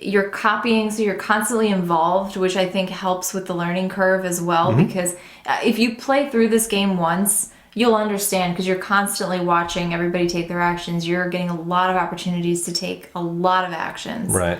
You're copying, so you're constantly involved, which I think helps with the learning curve as well. Because if you play through this game once, you'll understand because you're constantly watching everybody take their actions. You're getting a lot of opportunities to take a lot of actions, Right.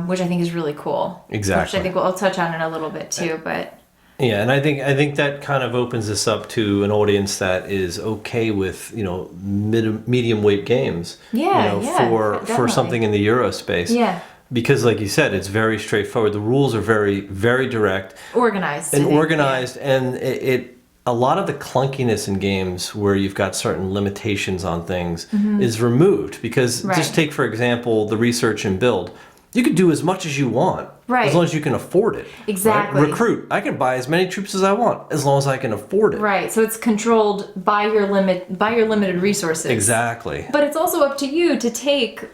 which I think is really cool. Exactly. Which I think I'll touch on in a little bit too, but. Yeah, and I think that kind of opens this up to an audience that is okay with medium weight games. Yeah, for definitely. something in the Euro space. Yeah. Because, like you said, it's very straightforward. The rules are very, very direct Organized. and I think, organized, and it a lot of the clunkiness in games where you've got certain limitations on things is removed. Because Right. just take, for example, the research and build. You could do as much as you want, Right. as long as you can afford it. right? Exactly. Recruit. I can buy as many troops as I want, as long as I can afford it. Right. So it's controlled by your limited resources. Exactly. But it's also up to you to take,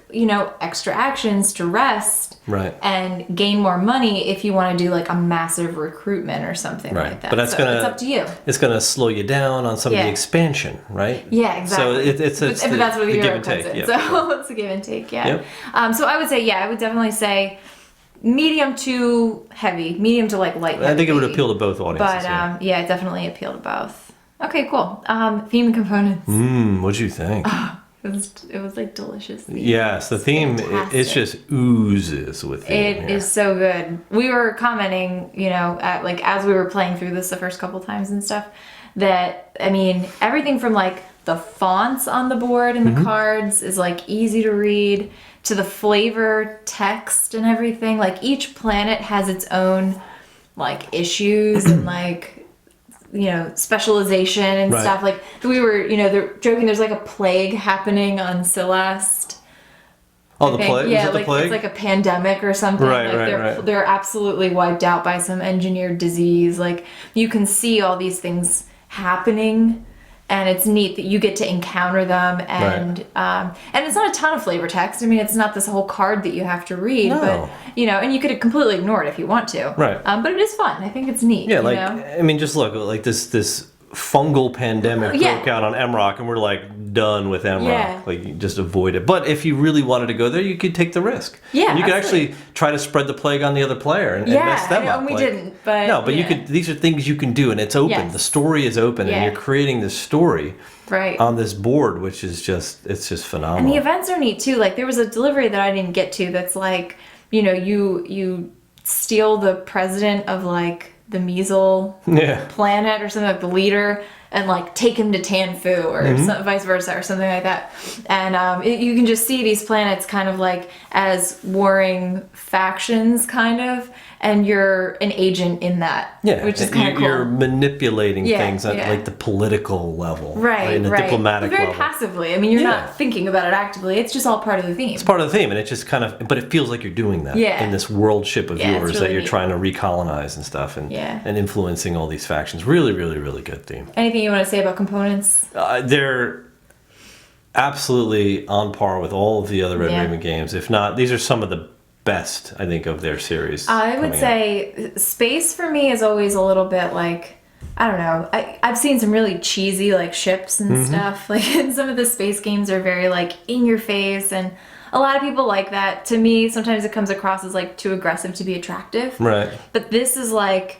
extra actions to rest Right. and gain more money if you want to do like a massive recruitment or something Right. like that. But that's So gonna it's up to you. It's gonna slow you down on some of Yeah. the expansion, right? Yeah, exactly. So it's but that's where the give Euro and comes take. in. Yeah, So it's a give and take, yeah. Yep. So I would say, I would definitely say medium to heavy, medium to like light. I think it would maybe. appeal to both audiences. But it definitely appeal to both. Okay, cool. Theme and components. What'd you think? It was like delicious. Theme. Yes, the theme it's Fantastic. just oozes with theme. It here. is so good. We were commenting, at like as we were playing through this the first couple times and stuff, that everything from like the fonts on the board and Mm-hmm. the cards is like easy to read, to the flavor text and everything. Like each planet has its own like issues and like specialization and Right. stuff. Like we were, they're joking. There's like a plague happening on Celeste. Oh, the Think- plague? Yeah, Was it the like plague? it's like a pandemic or something. Right, like right, they're right. they're absolutely wiped out by some engineered disease. Like you can see all these things happening And it's neat that you get to encounter them, and it's not a ton of flavor text. I mean, it's not this whole card that you have to read, No. but and you could completely ignore it if you want to. Right. But it is fun. I think it's neat. Yeah, you like know? I mean, just look, like this fungal pandemic Yeah. broke out on Emrock, and we're like done with Emrock. Yeah. Like, you just avoid it. But if you really wanted to go there, you could take the risk. Yeah, and you could absolutely. actually try to spread the plague on the other player and mess them I know, up. and we Like, didn't, but no, but you yeah. could. These are things you can do, and it's open. Yes. The story is open, Yeah. and you're creating this story Right. on this board, which is it's just phenomenal. And the events are neat too. Like there was a delivery that I didn't get to that's like, you steal the president of like the Measle yeah. planet or something, like the leader, and like take him to Tanfu or Mm-hmm. vice versa or something like that. And you can just see these planets kind of like as warring factions kind of, and you're an agent in that, Yeah, which is kind of cool. You're manipulating Yeah, things at yeah. like the political level, Right, and the right. diplomatic But very level. passively. I mean, you're Yeah. not thinking about it actively. It's just all part of the theme. It's part of the theme, and it just kind of, but it feels like you're doing that Yeah. in this world ship of Yeah, it's yours really that you're neat. trying to recolonize and stuff, and Yeah. and influencing all these factions. Really, really, really good theme. Anything you want to say about components? They're absolutely on par with all of the other Red Yeah. Raven games. If not, these are some of the best, I think, of their series. I would coming out. say space for me is always a little bit like, I don't know. I've seen some really cheesy like ships and Mm-hmm. stuff. Like and some of the space games are very like in your face, and a lot of people like that. To me, sometimes it comes across as like too aggressive to be attractive. Right. But this is like,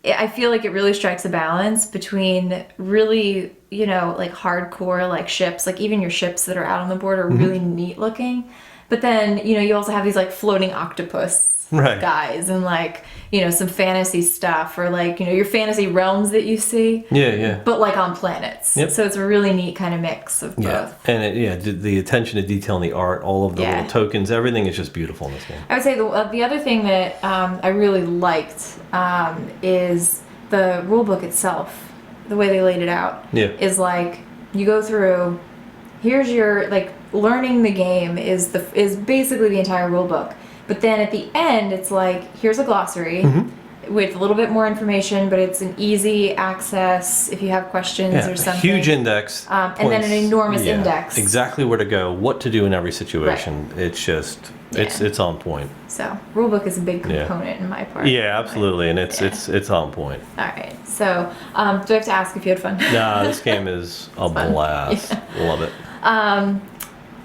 I feel like it really strikes a balance between really, like hardcore like ships, like even your ships that are out on the board are Mm-hmm. really neat looking. But then, you also have these like floating octopus Right. guys and like, some fantasy stuff or like, your fantasy realms that you see, Yeah, yeah. but like on planets. Yep. So it's a really neat kind of mix of Yeah, both. and the attention to detail in the art, all of the Yeah. little tokens, everything is just beautiful in this game. I would say the other thing that I really liked is the rule book itself. The way they laid it out Yeah. is like you go through. Here's your like learning the game is basically the entire rule book. But then at the end, it's like here's a glossary Mm-hmm. with a little bit more information, but it's an easy access if you have questions Yeah, or a something. huge index. And then an enormous yeah, index. Exactly where to go, what to do in every situation. It's just, it's on point. So rule book is a big Yeah. component in my part. Yeah, absolutely, and Yeah. it's on point. All right. So do I have to ask if you had fun? Nah, this game is a blast. Love it.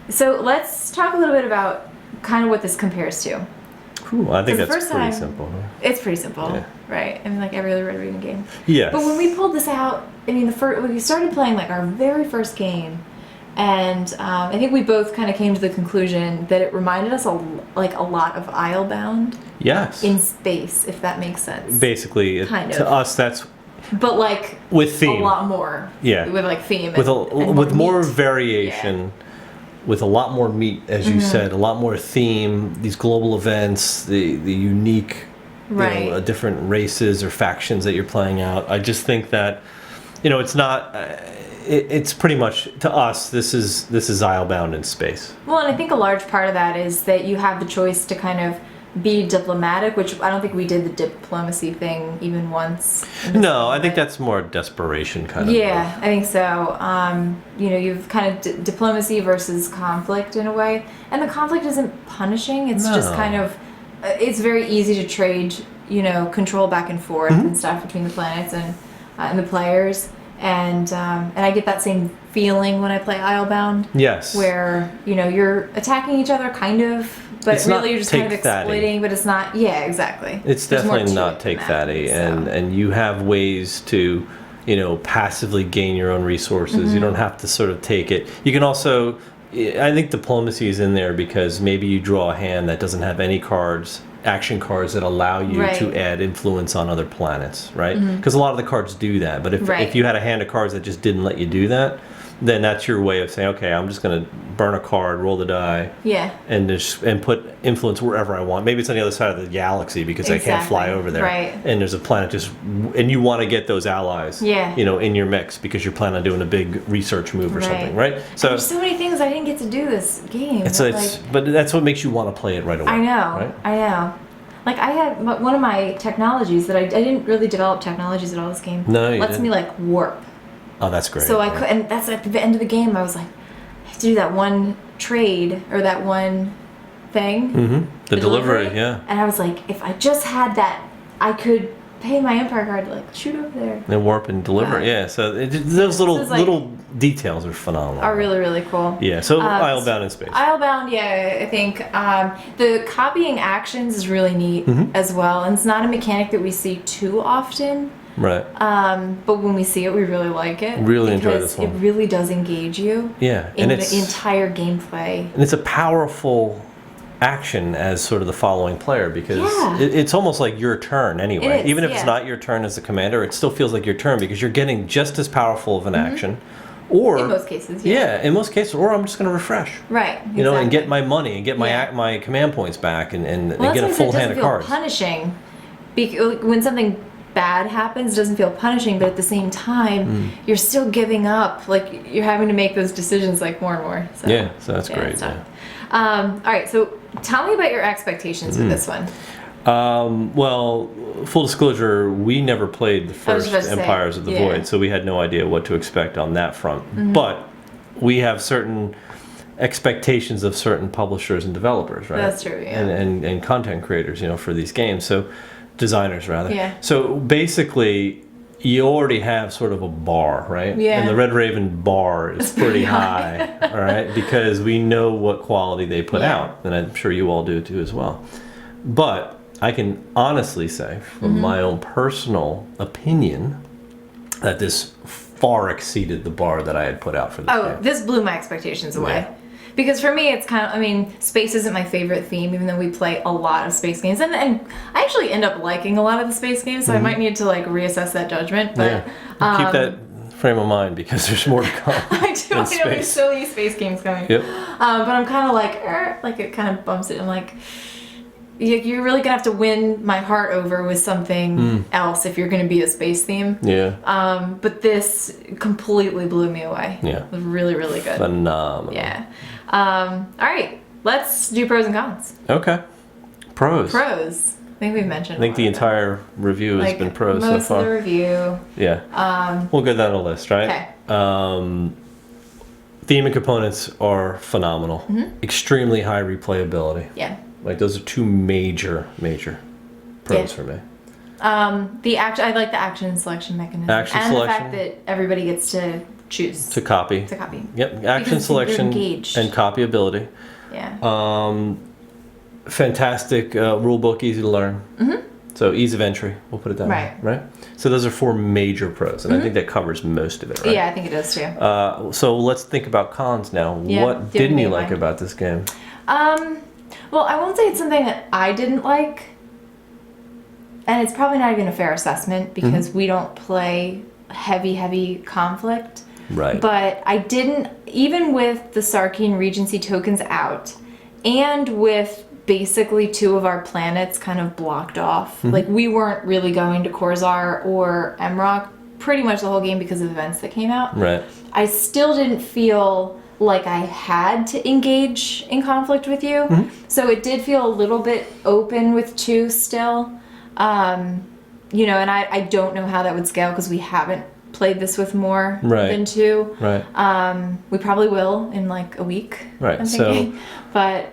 So let's talk a little bit about kind of what this compares to. Cool. I think the that's first pretty time- simple. Huh? It's pretty simple, Yeah. right? I mean, like every other Red Raven game. Yes. But when we pulled this out, I mean, when we started playing like our very first game, and I think we both kind of came to the conclusion that it reminded us a lot of Islebound Yes. in space, if that makes sense. Basically, Kind to of. us, that's But like with theme. a lot more. Yeah. With like theme. with and with more meat. variation, with a lot more meat, as you Mm-hmm. said, a lot more theme. These global events, the unique, Right. different races or factions that you're playing out. I just think that, it's not. It's pretty much to us. This is Islebound in space. Well, and I think a large part of that is that you have the choice to kind of be diplomatic, which I don't think we did the diplomacy thing even once. in this No, game, I think but- that's more desperation kind of. Yeah, I think so. You've kind of diplomacy versus conflict in a way, and the conflict isn't punishing. It's just No. kind of, it's very easy to trade, control back and forth Mm-hmm. and stuff between the planets and the players, and I get that same feeling when I play Islebound. Yes. Where you're attacking each other kind of, but It's not really you're just kind of take-thatty. exploiting. But it's not. Yeah, exactly. It's There's more definitely to not it take than that, fatty, so. and you have ways to, passively gain your own resources. Mm-hmm. You don't have to sort of take it. You can also, I think diplomacy is in there because maybe you draw a hand that doesn't have any cards, action cards that allow you Right. to add influence on other planets, right? Because a lot of the cards do that. But if Right. you had a hand of cards that just didn't let you do that, then that's your way of saying, okay, I'm just going to burn a card, roll the die, Yeah. and put influence wherever I want. Maybe it's on the other side of the galaxy because I can't fly Exactly. over there. Right. And there's a planet and you want to get those allies. Yeah. In your mix because you're planning on doing a big research move or something, right? So There's so many things I didn't get to do this game. but that's what makes you want to play it right away. I know. Right? I know. Like I had one of my technologies that I didn't really develop technologies at all this game. No, you lets didn't. me like warp. Oh, that's great. So I yeah. could, and that's at the end of the game. I was like, I have to do that one trade or that one thing. The delivery, yeah. And I was like, if I just had that, I could pay my Empire card to like shoot over there. And warp and deliver, yeah. So those little it's like- little details are phenomenal. Are really, really cool. Yeah. So Islebound in space. Islebound, yeah, I think the copying actions is really neat as well, and it's not a mechanic that we see too often. Right. But when we see it, we really like it. Really enjoy because this one. It really does engage you. Yeah, In and the entire gameplay. and it's a powerful action as sort of the following player because Yeah. it's almost like your turn anyway. It is, Even if it's yeah. not your turn as the commander, it still feels like your turn because you're getting just as powerful of an action. Or In most cases, yeah. yeah, in most cases, or I'm just going to refresh. Right. You know, and exactly. get my money and get my Yeah. my command points back and Well, get a that's full why it hand of doesn't feel cards. punishing. When something bad happens, it doesn't feel punishing, but at the same time, you're still giving up. Like you're having to make those decisions like more and more. So, Yeah, so that's great. it's tough. All right, so tell me about your expectations with this one. Well, full disclosure, we never played the was first about to say, Empires of the yeah. Void, so we had no idea what to expect on that front. But we have certain expectations of certain publishers and developers, right? That's true, yeah. And content creators, you know, for these games. So designers rather. Yeah. So basically you already have sort of a bar, right? Yeah. And the Red Raven bar is pretty high, all right? Because we know what quality they put Yeah. out, and I'm sure you all do too as well. But I can honestly say, from Mm-hmm. my own personal opinion, that this far exceeded the bar that I had put out for this Oh, game. this blew my expectations away. Yeah. Because for me, it's kind of, I mean, space isn't my favorite theme, even though we play a lot of space games. And I actually end up liking a lot of the space games, so I might need to like reassess that judgment. But Yeah. Keep that frame of mind because there's more to come. I do, in I know, there's space. so many space games coming. Yep. But I'm kind of like it kind of bumps it. I'm like, you're really gonna have to win my heart over with something else if you're gonna be a space theme. Yeah. But this completely blew me away. Yeah. It was really, really good. Phenomenal. Yeah. All right, let's do pros and cons. Okay. Pros. Pros. I think we've mentioned. I think the entire review has been pros so most far. of the review. Yeah. We'll go down the list, right? Okay. Theme and components are phenomenal. Mm-hmm. Extremely high replayability. Yeah. Like those are two major pros Yeah. for me. I like the action selection mechanism. Action and selection. the fact that everybody gets to choose To copy. to copy. Yep. Action Because you're selection engaged. and copyability. Yeah. Fantastic rule book, easy to learn. Mm-hmm. So ease of entry, we'll put it that way. Right. So those are four major pros, and I think that covers most of it, right? Yeah, I think it does too. So let's think about cons now. Yeah, What do you have didn't you any like mind? about this game? Well, I won't say it's something that I didn't like. And it's probably not even a fair assessment because we don't play heavy conflict. Right. But I didn't, even with the Sarkian Regency tokens out, and with basically two of our planets kind of blocked off, like we weren't really going to Korzar or Emrock pretty much the whole game because of events that came out. Right. I still didn't feel like I had to engage in conflict with you. So it did feel a little bit open with two still. You know, and I don't know how that would scale because we haven't played this with more Right. than two. Right. We probably will in like a week. Right, I'm so- thinking. But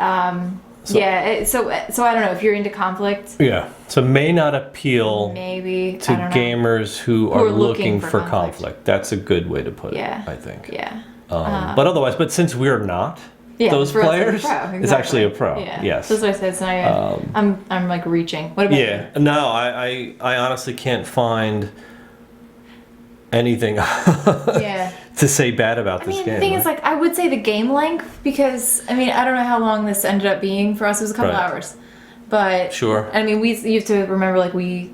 yeah, so I don't know if you're into conflict. Yeah. So may not appeal Maybe to I don't know. gamers who are looking for conflict. That's a good way to put Yeah. it, I think. Yeah. But otherwise, but sinse we're not Yeah, those for us, players, it's a pro, it's actually a pro. Yeah. Yes. That's what I said. It's not even, I'm like reaching. What about Yeah. No, I honestly can't find anything you? Yeah. to say bad about I this mean, game. the thing right? is, like, I would say the game length because I mean, I don't know how long this ended up being for us. It was a couple Right. hours, but Sure. I mean, you have to remember, like, we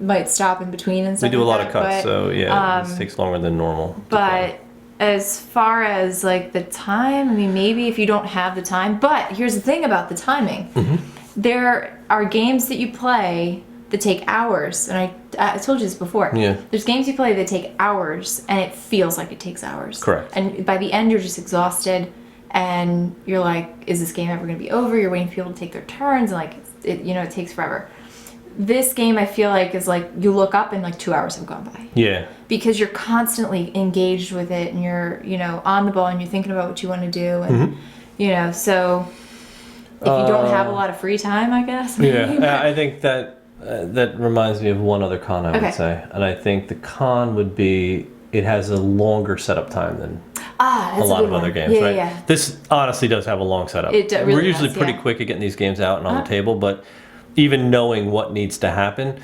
might stop in between and We stuff. do a like lot of that, cuts, but, so yeah, this takes longer than normal. to play. But as far as like the time, I mean, maybe if you don't have the time. But here's the thing about the timing: Mm-hmm. there are games that you play that take hours, and I told you this before. Yeah. There's games you play that take hours, and it feels like it takes hours. Correct. And by the end, you're just exhausted, and you're like, "Is this game ever going to be over?" You're waiting for people to take their turns, and like, it takes forever. this game I feel like is like you look up and like 2 hours have gone by. Yeah. Because you're constantly engaged with it and you're, on the ball and you're thinking about what you want to do and so if you don't have a lot of free time, I guess. Yeah, I think that that reminds me of one other con I would say, and I think the con would be it has a longer setup time than that's a lot of good other one. games, Yeah, right? yeah. This honestly does have a long setup. Really We're usually does, pretty yeah. quick at getting these games out and on the table, but even knowing what needs to happen,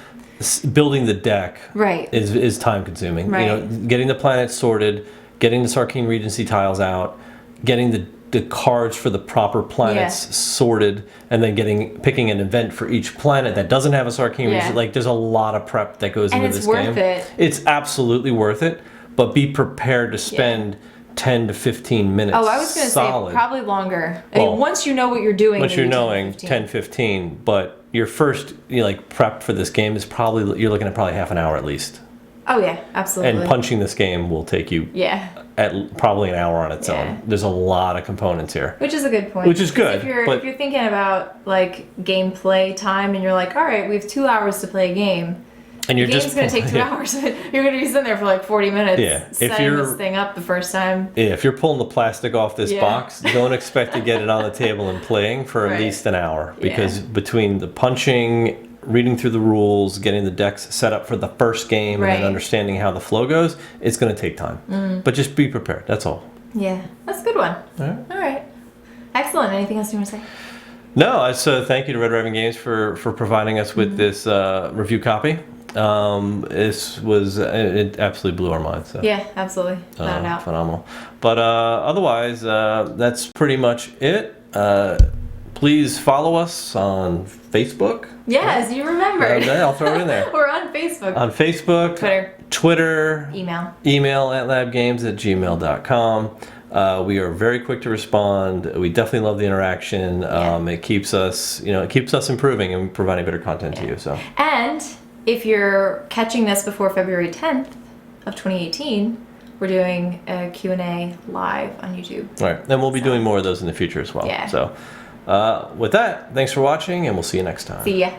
building the deck Right. is time consuming. Right. Getting the planets sorted, getting the Sarkeen Regency tiles out, getting the cards for the proper planets sorted, and then picking an event for each planet that doesn't have a Sarkeen Regency. Like there's a lot of prep that goes into this game. And it's worth it. It's absolutely worth it, but be prepared to spend 10 to 15 minutes. Oh, I was going to say probably longer. I mean, once you know what you're doing. Once you're maybe knowing 10, 15, but your first prep for this game is probably, you're looking at probably half an hour at least. Oh yeah, absolutely. And punching this game will take you at probably an hour on its own. There's a lot of components here. Which is a good point. Which is good. If you're thinking about like gameplay time and you're like, all right, we have 2 hours to play a game. And you're game's going to take 2 hours. You're going to be sitting there for like 40 minutes setting this thing up the first time. Yeah, if you're pulling the plastic off this box, don't expect to get it on the table and playing for at least an hour. Because between the punching, reading through the rules, getting the decks set up for the first game, and then understanding how the flow goes, it's going to take time. But just be prepared. That's all. Yeah, that's a good one. All right. Excellent. Anything else you want to say? No, so thank you to Red Raven Games for providing us with this review copy. It absolutely blew our minds. So. Yeah, absolutely. Without a doubt. Phenomenal. But otherwise, that's pretty much it. Please follow us on Facebook. Yeah, as you remember. I'll throw it in there. We're on Facebook. On Facebook. Twitter. Email at labgames@gmail.com. We are very quick to respond. We definitely love the interaction. It keeps us, improving and providing better content to you. So. And if you're catching this before February 10th of 2018, we're doing a Q&A live on YouTube. Right, and we'll be doing more of those in the future as well. Yeah. So, with that, thanks for watching, and we'll see you next time. See ya.